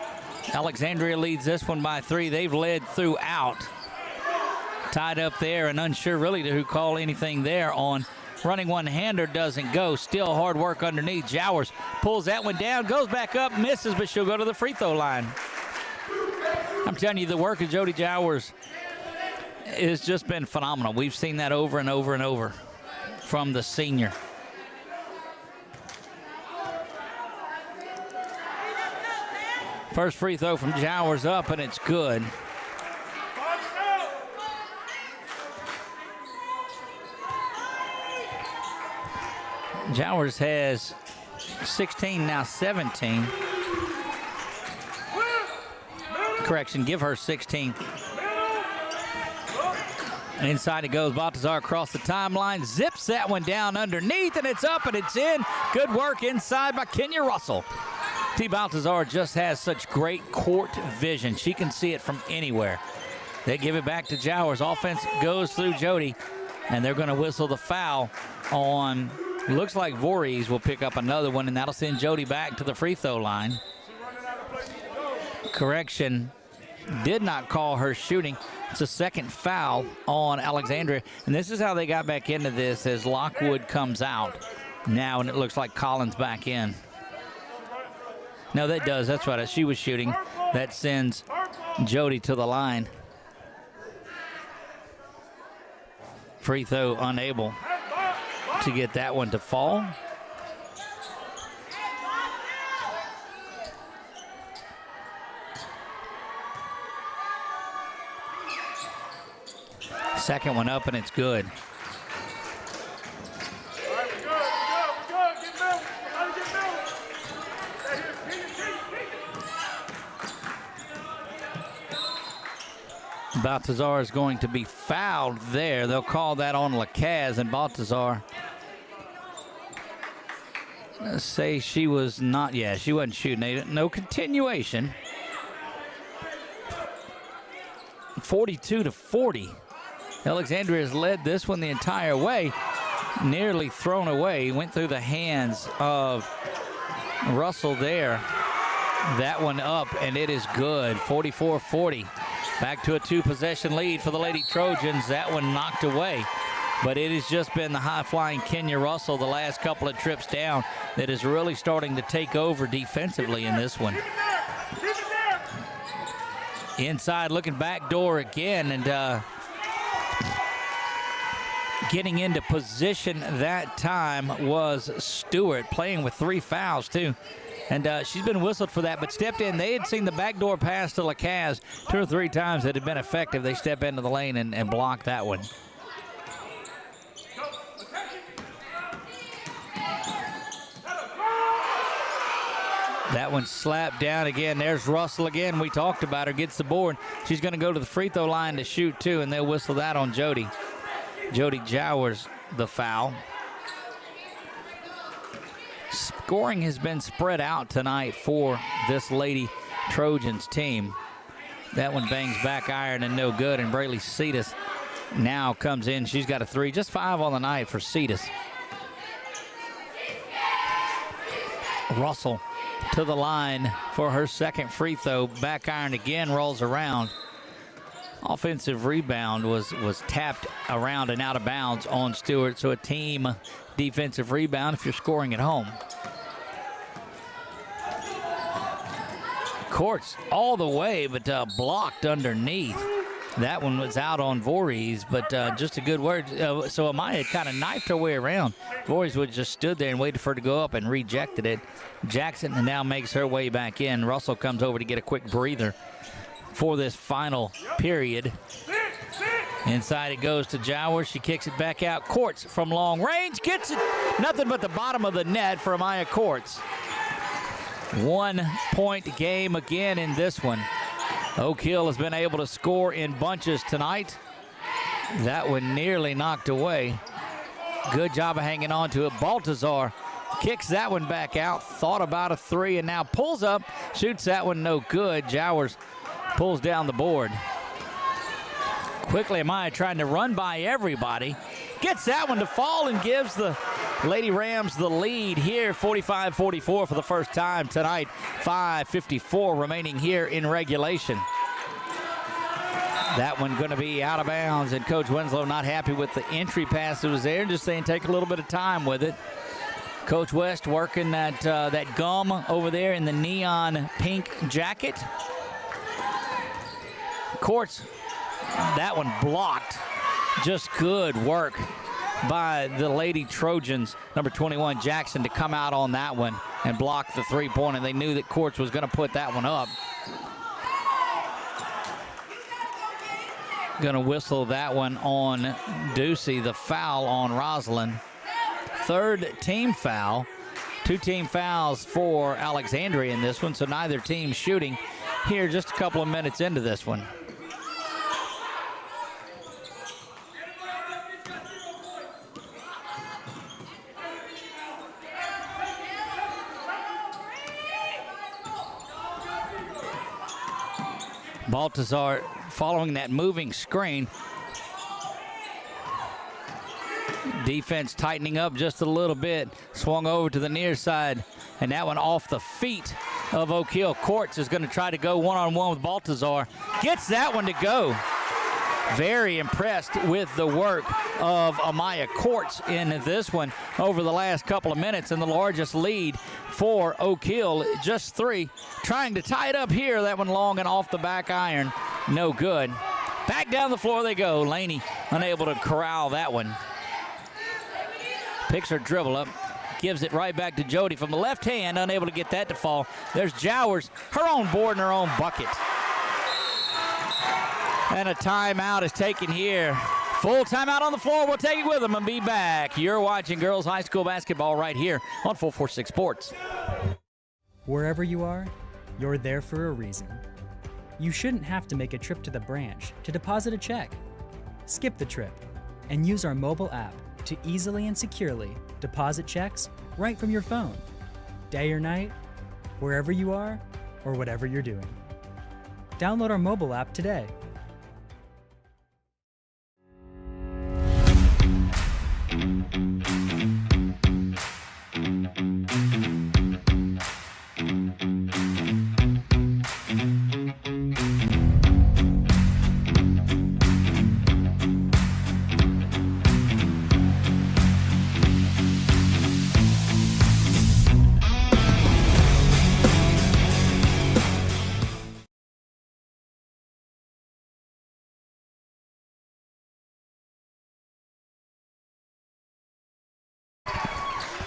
Alexandria leads this one by 3. They've led throughout. Tied up there and unsure really to who call anything there on running one-hander doesn't go. Still hard work underneath. Jowers pulls that one down, goes back up, misses, but she'll go to the free throw line. I'm telling you, the work of Jody Jowers has just been phenomenal. We've seen that over and over and over from the senior. First free throw from Jowers up, and it's good. Jowers has 16, now 17. Correction, give her 16. Inside it goes. Baltazar across the timeline, zips that one down underneath, and it's up and it's in. Good work inside by Kenya Russell. T. Baltazar just has such great court vision. She can see it from anywhere. They give it back to Jowers. Offense goes through Jody, and they're going to whistle the foul on, looks like Voorhees will pick up another one, and that'll send Jody back to the free throw line. Correction, did not call her shooting. It's a second foul on Alexandria, and this is how they got back into this as Lockwood comes out now, and it looks like Collins back in. No, that does. That's right. She was shooting. That sends Jody to the line. Free throw unable to get that one to fall. Second one up, and it's good. Baltazar is going to be fouled there. They'll call that on Lacaz, and Baltazar say she was not, she wasn't shooting. No continuation. 42-40. Alexandria has led this one the entire way. Nearly thrown away. Went through the hands of Russell there. That one up, and it is good. 44-40. Back to a two-possession lead for the Lady Trojans. That one knocked away. But it has just been the high-flying Kenya Russell the last couple of trips down that is really starting to take over defensively in this one. Inside, looking back door again, and getting into position that time was Stewart, playing with 3 fouls, too. And she's been whistled for that, but stepped in. They had seen the backdoor pass to Lacaz 2 or 3 times that had been effective. They step into the lane and block that one. That one slapped down again. There's Russell again. We talked about her. Gets the board. She's going to go to the free throw line to shoot, too, and they'll whistle that on Jody. Jody Jowers, the foul. Scoring has been spread out tonight for this Lady Trojans team. That one bangs back iron and no good, and Braylee Cetus now comes in. She's got a 3, just 5 on the night for Cetus. Russell to the line for her second free throw. Back iron again, rolls around. Offensive rebound was tapped around and out of bounds on Stewart, so a team defensive rebound if you're scoring at home. Courts all the way, but blocked underneath. That one was out on Voorhees, but just a good word. So Amaya kind of knifed her way around. Voorhees would just stood there and waited for her to go up and rejected it. Jackson now makes her way back in. Russell comes over to get a quick breather for this final period. Inside it goes to Jowers. She kicks it back out. Courts from long range. Gets it. Nothing but the bottom of the net for Amaya Courts. 1 point game again in this one. Oak Hill has been able to score in bunches tonight. That one nearly knocked away. Good job of hanging on to it. Baltazar kicks that one back out. Thought about a 3 and now pulls up. Shoots that one no good. Jowers pulls down the board. Quickly Amaya trying to run by everybody. Gets that one to fall and gives the Lady Rams the lead here, 45-44 for the first time tonight. 5:54 remaining here in regulation. That one going to be out of bounds, and Coach Winslow not happy with the entry pass that was there, just saying take a little bit of time with it. Coach West working that gum over there in the neon pink jacket. Courts, that one blocked. Just good work by the Lady Trojans, number 21 Jackson, to come out on that one and block the 3-pointer. They knew that Courts was going to put that one up. Going to whistle that one on Ducey, the foul on Rosalind. Third team foul. 2 team fouls for Alexandria in this one, so neither team shooting here just a couple of minutes into this one. Baltazar following that moving screen. Defense tightening up just a little bit. Swung over to the near side, and that one off the feet of Oak Hill. Courts is going to try to go one-on-one with Baltazar. Gets that one to go. Very impressed with the work of Amaya Courts in this one over the last couple of minutes, and the largest lead for Oak Hill, just 3. Trying to tie it up here. That one long and off the back iron. No good. Back down the floor they go. Laney unable to corral that one. Picks her dribble up. Gives it right back to Jody from the left hand. Unable to get that to fall. There's Jowers. Her own board and her own bucket. And a timeout is taken here. Full timeout on the floor. We'll take it with them and be back. You're watching girls high school basketball right here on 446 Sports. Wherever you are, you're there for a reason. You shouldn't have to make a trip to the branch to deposit a check. Skip the trip and use our mobile app to easily and securely deposit checks right from your phone. Day or night, wherever you are or whatever you're doing. Download our mobile app today.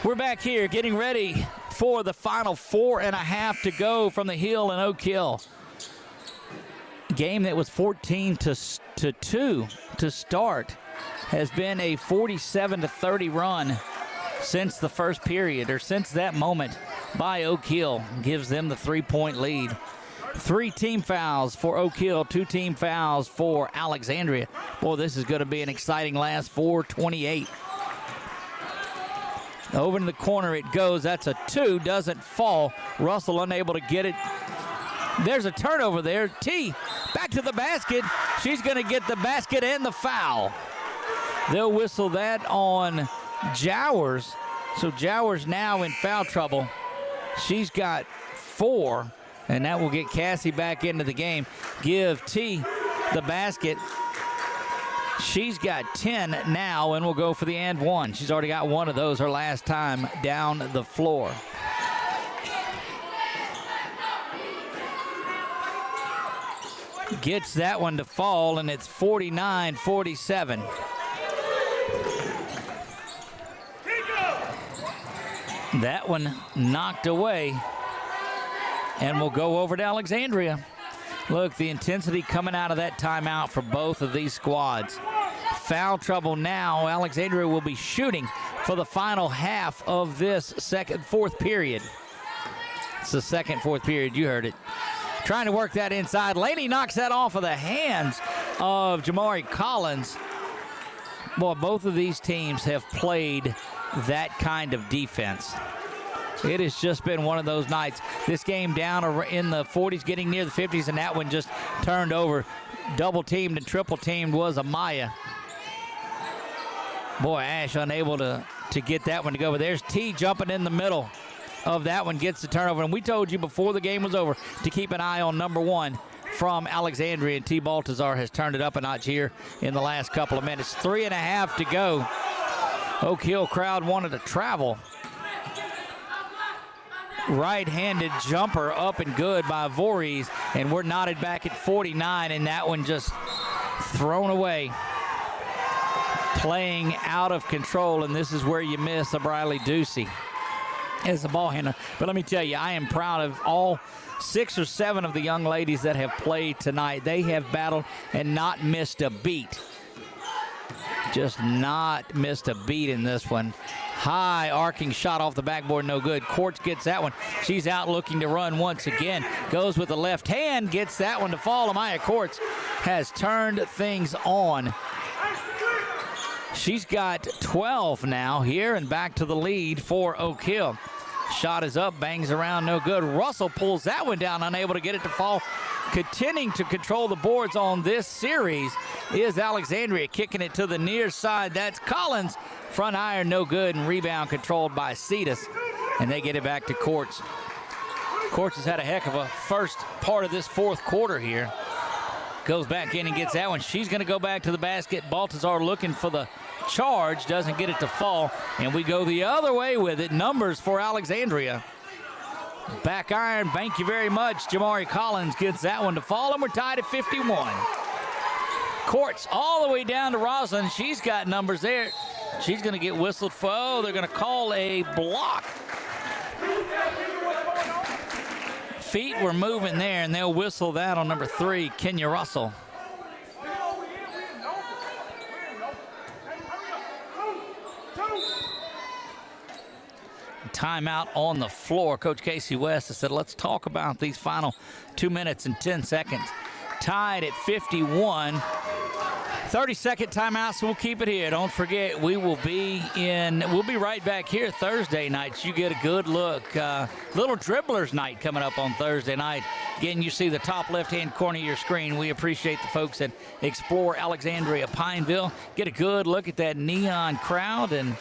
We're back here getting ready for the final 4.5 to go from the Hill and Oak Hill. Game that was 14-2 to start has been a 47-30 run since the first period, or since that moment by Oak Hill. Gives them the 3-point lead. 3 team fouls for Oak Hill, 2 team fouls for Alexandria. Boy, this is going to be an exciting last 4:28. Over in the corner it goes. That's a 2. Doesn't fall. Russell unable to get it There's a turnover there. T back to the basket. She's going to get the basket and the foul. They'll whistle that on Jowers. So Jowers now in foul trouble. She's got 4, and that will get Cassie back into the game. Give T the basket. She's got 10 now, and will go for the and one. She's already got one of those her last time down the floor. Gets that one to fall, and it's 49-47. That one knocked away, and will go over to Alexandria. Look, the intensity coming out of that timeout for both of these squads. Foul trouble now. Alexandria will be shooting for the final half of this fourth period. It's the fourth period. You heard it. Trying to work that inside. Laney knocks that off of the hands of Jamari Collins. Boy, both of these teams have played that kind of defense. It has just been one of those nights. This game down in the 40s, getting near the 50s, and that one just turned over. Double teamed and triple teamed was Amaya. Boy, Ash unable to get that one to go. But there's T jumping in the middle of that one, gets the turnover. And we told you before the game was over to keep an eye on number 1 from Alexandria. And T. Baltazar has turned it up a notch here in the last couple of minutes. 3.5 to go. Oak Hill crowd wanted to travel. Right-handed jumper up and good by Voorhees, and we're knotted back at 49, and that one just thrown away. Playing out of control, and this is where you miss a Briley Ducey as a ball handler. But let me tell you, I am proud of all 6 or 7 of the young ladies that have played tonight. They have battled and not missed a beat. Just not missed a beat in this one. High arcing shot off the backboard, no good. Quartz gets that one. She's out looking to run once again. Goes with the left hand, gets that one to fall. Amaya Quartz has turned things on. She's got 12 now here, and back to the lead for Oak Hill. Shot is up, bangs around, no good. Russell pulls that one down, unable to get it to fall. Continuing to control the boards on this series is Alexandria, kicking it to the near side. That's Collins. Front iron, no good, and rebound controlled by Cetus. And they get it back to Quartz. Quartz has had a heck of a first part of this fourth quarter here. Goes back in and gets that one. She's going to go back to the basket. Baltazar looking for the charge, doesn't get it to fall, and we go the other way with it. Numbers for Alexandria. Back iron, thank you very much. Jamari Collins gets that one to fall, and we're tied at 51. Quartz all the way down to Roslyn. She's got numbers there. She's going to get whistled for, oh, they're going to call a block. Feet were moving there, and they'll whistle that on number 3, Kenya Russell. Timeout on the floor. Coach Casey West has said, let's talk about these final 2 minutes and 10 seconds. Tied at 51. 30-second timeout, so we'll keep it here. Don't forget, we'll be right back here Thursday nights. You get a good look. Little Dribblers night coming up on Thursday night. Again, you see the top left-hand corner of your screen. We appreciate the folks that Explore Alexandria Pineville. Get a good look at that neon crowd, and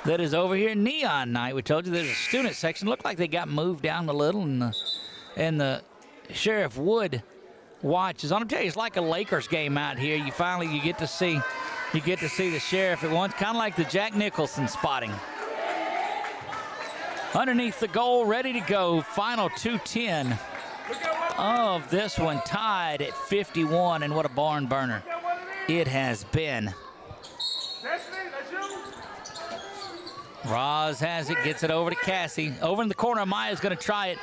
that is over here neon night. We told you there's a student section. Looked like they got moved down a little, and the Sheriff Wood watches on. I'm telling you, it's like a Lakers game out here. You get to see the Sheriff at once, kind of like the Jack Nicholson spotting. Underneath the goal, ready to go. Final 2:10 of this one, tied at 51, and what a barn burner it has been. Roz has it, gets it over to Cassie. Over in the corner, Maya's going to try it.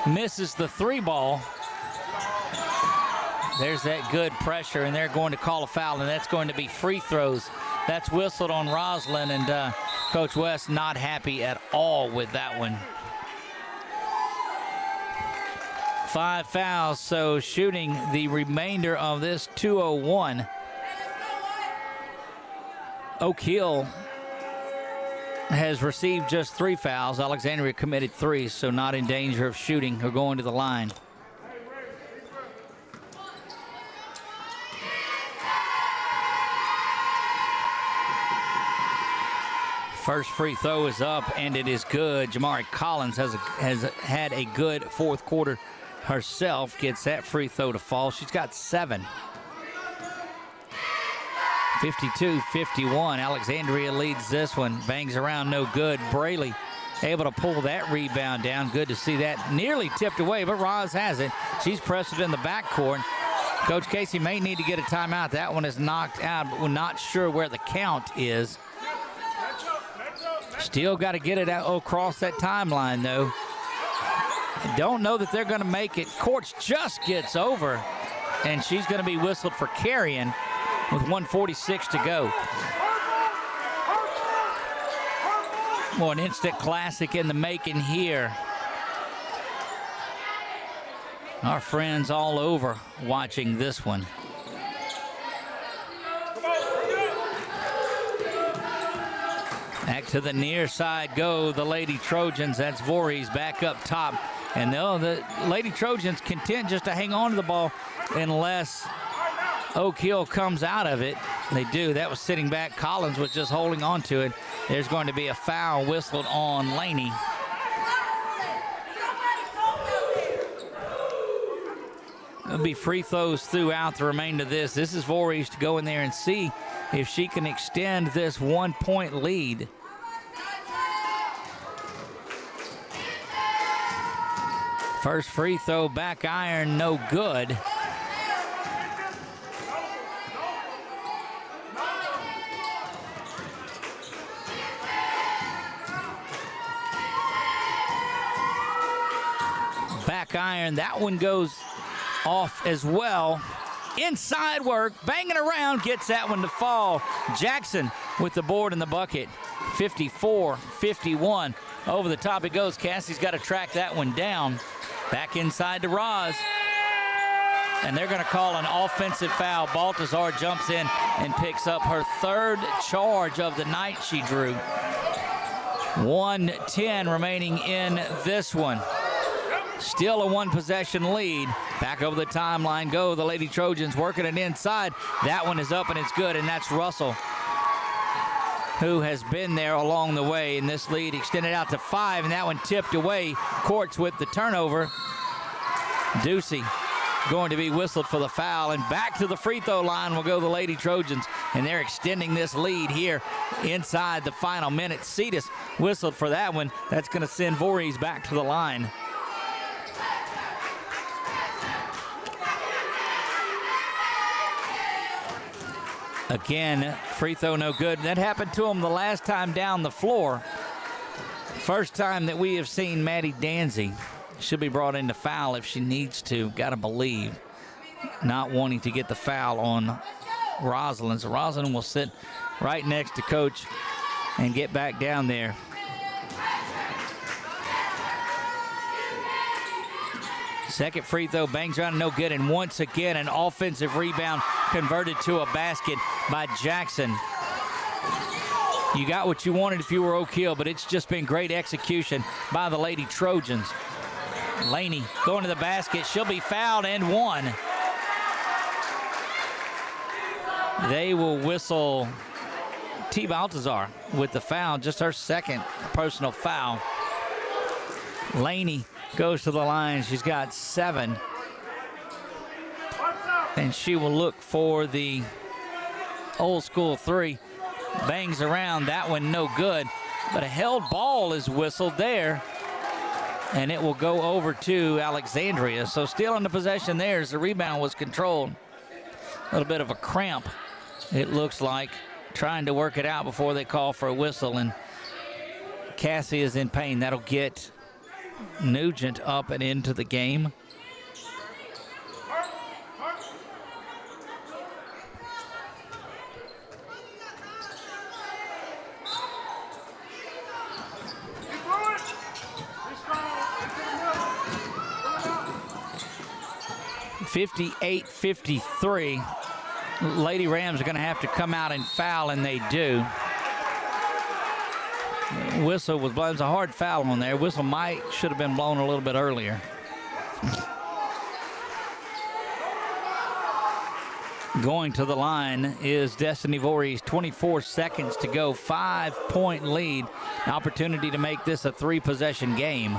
Misses the 3 ball. There's that good pressure, and they're going to call a foul, and that's going to be free throws. That's whistled on Roslyn, and Coach West not happy at all with that one. 5 fouls, so shooting the remainder of this 2:01. Oak Hill has received just 3 fouls. Alexandria committed 3, so not in danger of shooting or going to the line. First free throw is up, and it is good. Jamari Collins has had a good fourth quarter herself. Gets that free throw to fall. She's got 7. 52-51. Alexandria leads this one. Bangs around, no good. Braley able to pull that rebound down. Good to see that. Nearly tipped away, but Roz has it. She's pressed it in the backcourt. Coach Casey may need to get a timeout. That one is knocked out, but we're not sure where the count is. Still got to get it out across that timeline, though. Don't know that they're going to make it. Courts just gets over, and she's going to be whistled for carrying with 1:46 to go. Well, an instant classic in the making here. Our friends all over watching this one. Back to the near side go the Lady Trojans. That's Voorhees back up top. And the Lady Trojans content just to hang on to the ball unless Oak Hill comes out of it. They do. That was sitting back. Collins was just holding on to it. There's going to be a foul whistled on Laney. There'll be free throws throughout the remainder of this. This is Voorhees to go in there and see if she can extend this 1-point lead. First free throw, back iron, no good. Back iron, that one goes off as well. Inside work, banging around, gets that one to fall. Jackson with the board in the bucket. 54-51. Over the top it goes. Cassie's got to track that one down. Back inside to Roz. And they're going to call an offensive foul. Baltazar jumps in and picks up her 3rd charge of the night she drew. 1:10 remaining in this one. Still a 1-possession lead. Back over the timeline go the Lady Trojans, working it inside. That one is up and it's good, and that's Russell, who has been there along the way. And this lead extended out to 5, and that one tipped away. Courts with the turnover. Ducey going to be whistled for the foul, and back to the free throw line will go the Lady Trojans, and they're extending this lead here inside the final minute. Cetus whistled for that one. That's going to send Voorhees back to the line. Again, free throw no good. That happened to him the last time down the floor. First time that we have seen Maddie Danzy. Should be brought in to foul if she needs to. Got to believe. Not wanting to get the foul on Rosalind. So Rosalind will sit right next to Coach and get back down there. Second free throw, bangs around, no good. And once again, an offensive rebound converted to a basket by Jackson. You got what you wanted if you were Oak Hill, but it's just been great execution by the Lady Trojans. Laney going to the basket. She'll be fouled and one. They will whistle T. Baltazar with the foul, just her 2nd personal foul. Laney goes to the line. She's got 7. And she will look for the old school 3. Bangs around. That one no good. But a held ball is whistled there. And it will go over to Alexandria. So still in the possession there as the rebound was controlled. A little bit of a cramp, it looks like. Trying to work it out before they call for a whistle. And Cassie is in pain. That'll get Nugent up and into the game. (58-53). Lady Rams are going to have to come out and foul, and they do. Whistle was blown. It was a hard foul on there. Whistle should have been blown a little bit earlier. Going to the line is Destiny Voorhees. 24 seconds to go. 5-point lead. Opportunity to make this a 3-possession game.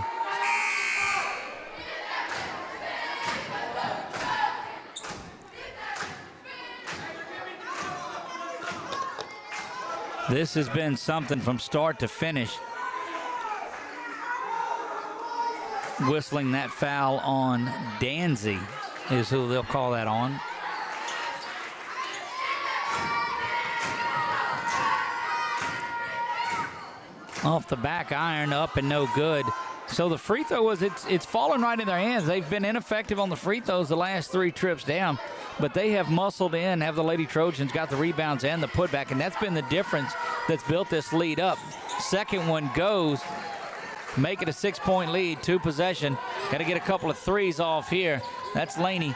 This has been something from start to finish. Whistling that foul on Danzy is who they'll call that on. Off the back iron, up and no good. So the free throw it's fallen right in their hands. They've been ineffective on the free throws the last 3 trips down, but they have muscled in, have the Lady Trojans got the rebounds and the putback, and that's been the difference that's built this lead up. Second one goes, make it a 6-point lead, 2 possession. Got to get a couple of threes off here. That's Laney.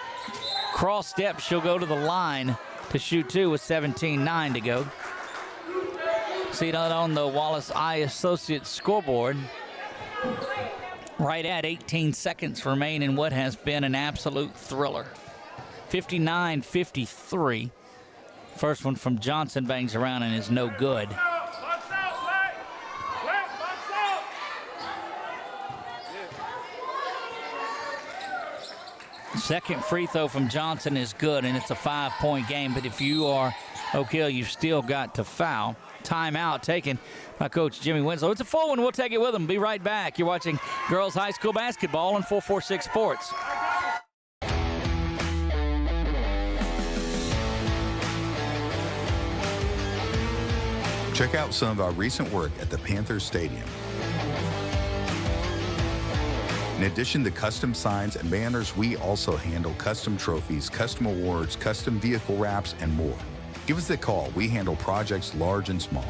Cross step, she'll go to the line to shoot 2 with 17:9 to go. See that on the Wallace Eye Associates scoreboard. Right at 18 seconds remain in what has been an absolute thriller. 59-53. First one from Johnson bangs around and is no good. Second free throw from Johnson is good, and it's a 5-point game. But if you are Oak Hill, you've still got to foul. Timeout taken by Coach Jimmy Winslow. It's a full one. We'll take it with him. Be right back. You're watching girls high school basketball on 446 Sports. Check out some of our recent work at the Panthers Stadium. In addition to custom signs and banners, we also handle custom trophies, custom awards, custom vehicle wraps, and more. Give us a call. We handle projects large and small.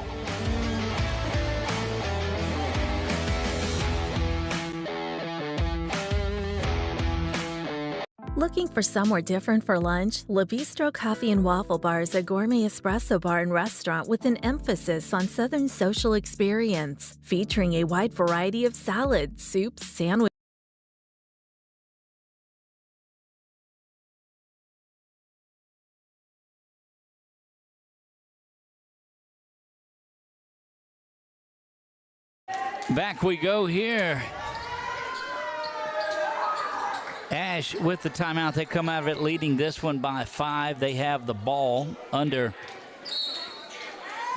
Looking for somewhere different for lunch? La Bistro Coffee and Waffle Bar is a gourmet espresso bar and restaurant with an emphasis on Southern social experience, featuring a wide variety of salads, soups, sandwiches. Back we go here. Ash with the timeout. They come out of it leading this one by 5. They have the ball under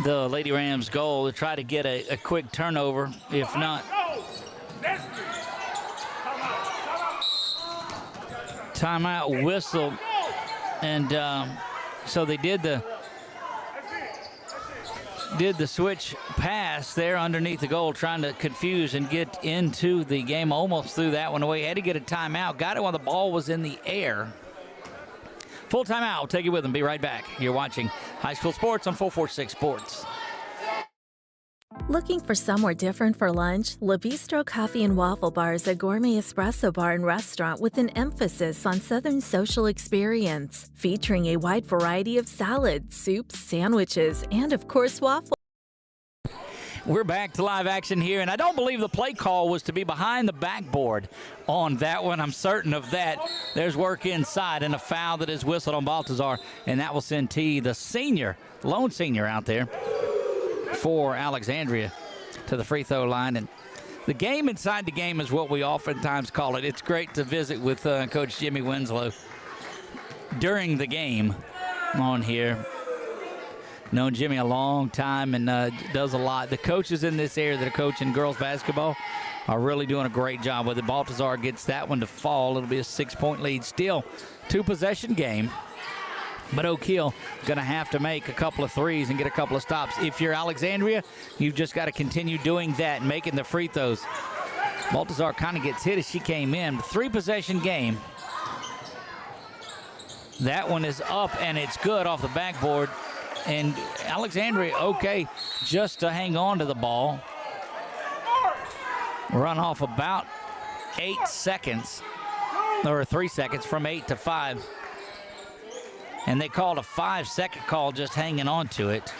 the Lady Rams goal to try to get a quick turnover. If not, timeout whistle. And so they did the switch pass there underneath the goal, trying to confuse and get into the game. Almost threw that one away. Had to get a timeout. Got it while the ball was in the air. Full timeout. We'll take you with them. Be right back. You're watching High School Sports on 446 Sports. Looking for somewhere different for lunch? La Bistro Coffee and Waffle Bar is a gourmet espresso bar and restaurant with an emphasis on Southern social experience, featuring a wide variety of salads, soups, sandwiches, and of course waffles. We're back to live action here, and I don't believe the play call was to be behind the backboard on that one. I'm certain of that. There's work inside and a foul that is whistled on Baltazar, and that will send T, the senior, lone senior out there for Alexandria, to the free throw line. And the game inside the game is what we oftentimes call it. It's great to visit with Coach Jimmy Winslow during the game on here. Known Jimmy a long time and does a lot. The coaches in this area that are coaching girls basketball are really doing a great job with it. Baltazar gets that one to fall. It'll be a 6-point lead. Still 2-possession game. But Oak Hill going to have to make a couple of threes and get a couple of stops. If you're Alexandria, you've just got to continue doing that and making the free throws. Baltazar kind of gets hit as she came in. 3-possession game. That one is up, and it's good off the backboard. And Alexandria, okay, just to hang on to the ball. Run off about 8 seconds, or 3 seconds, from 8 to 5. And they called a 5-second call just hanging on to it.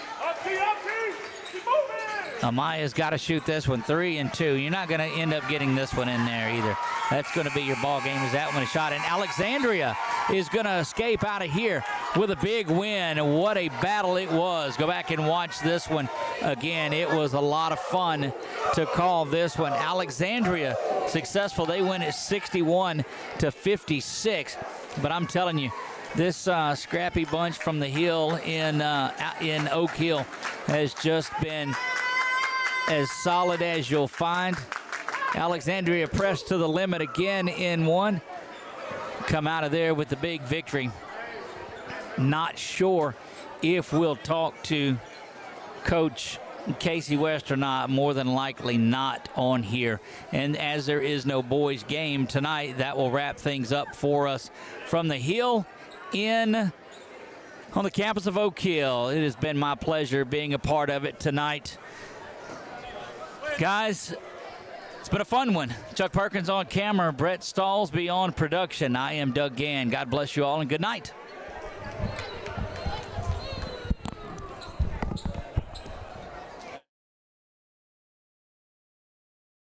Amaya's got to shoot this one 3 and 2. You're not going to end up getting this one in there either. That's going to be your ball game as that one is shot. And Alexandria is going to escape out of here with a big win. What a battle it was. Go back and watch this one again. It was a lot of fun to call this one. Alexandria successful. They win it 61-56. But I'm telling you, this scrappy bunch from the Hill in Oak Hill has just been as solid as you'll find. Alexandria pressed to the limit again in one. Come out of there with the big victory. Not sure if we'll talk to Coach Casey West or not. More than likely not on here. And as there is no boys game tonight, that will wrap things up for us from the Hill on the campus of Oak Hill. It has been my pleasure being a part of it tonight. Guys, it's been a fun one. Chuck Perkins on camera, Brett Stallsby on production. I am Doug Gann. God bless you all and good night.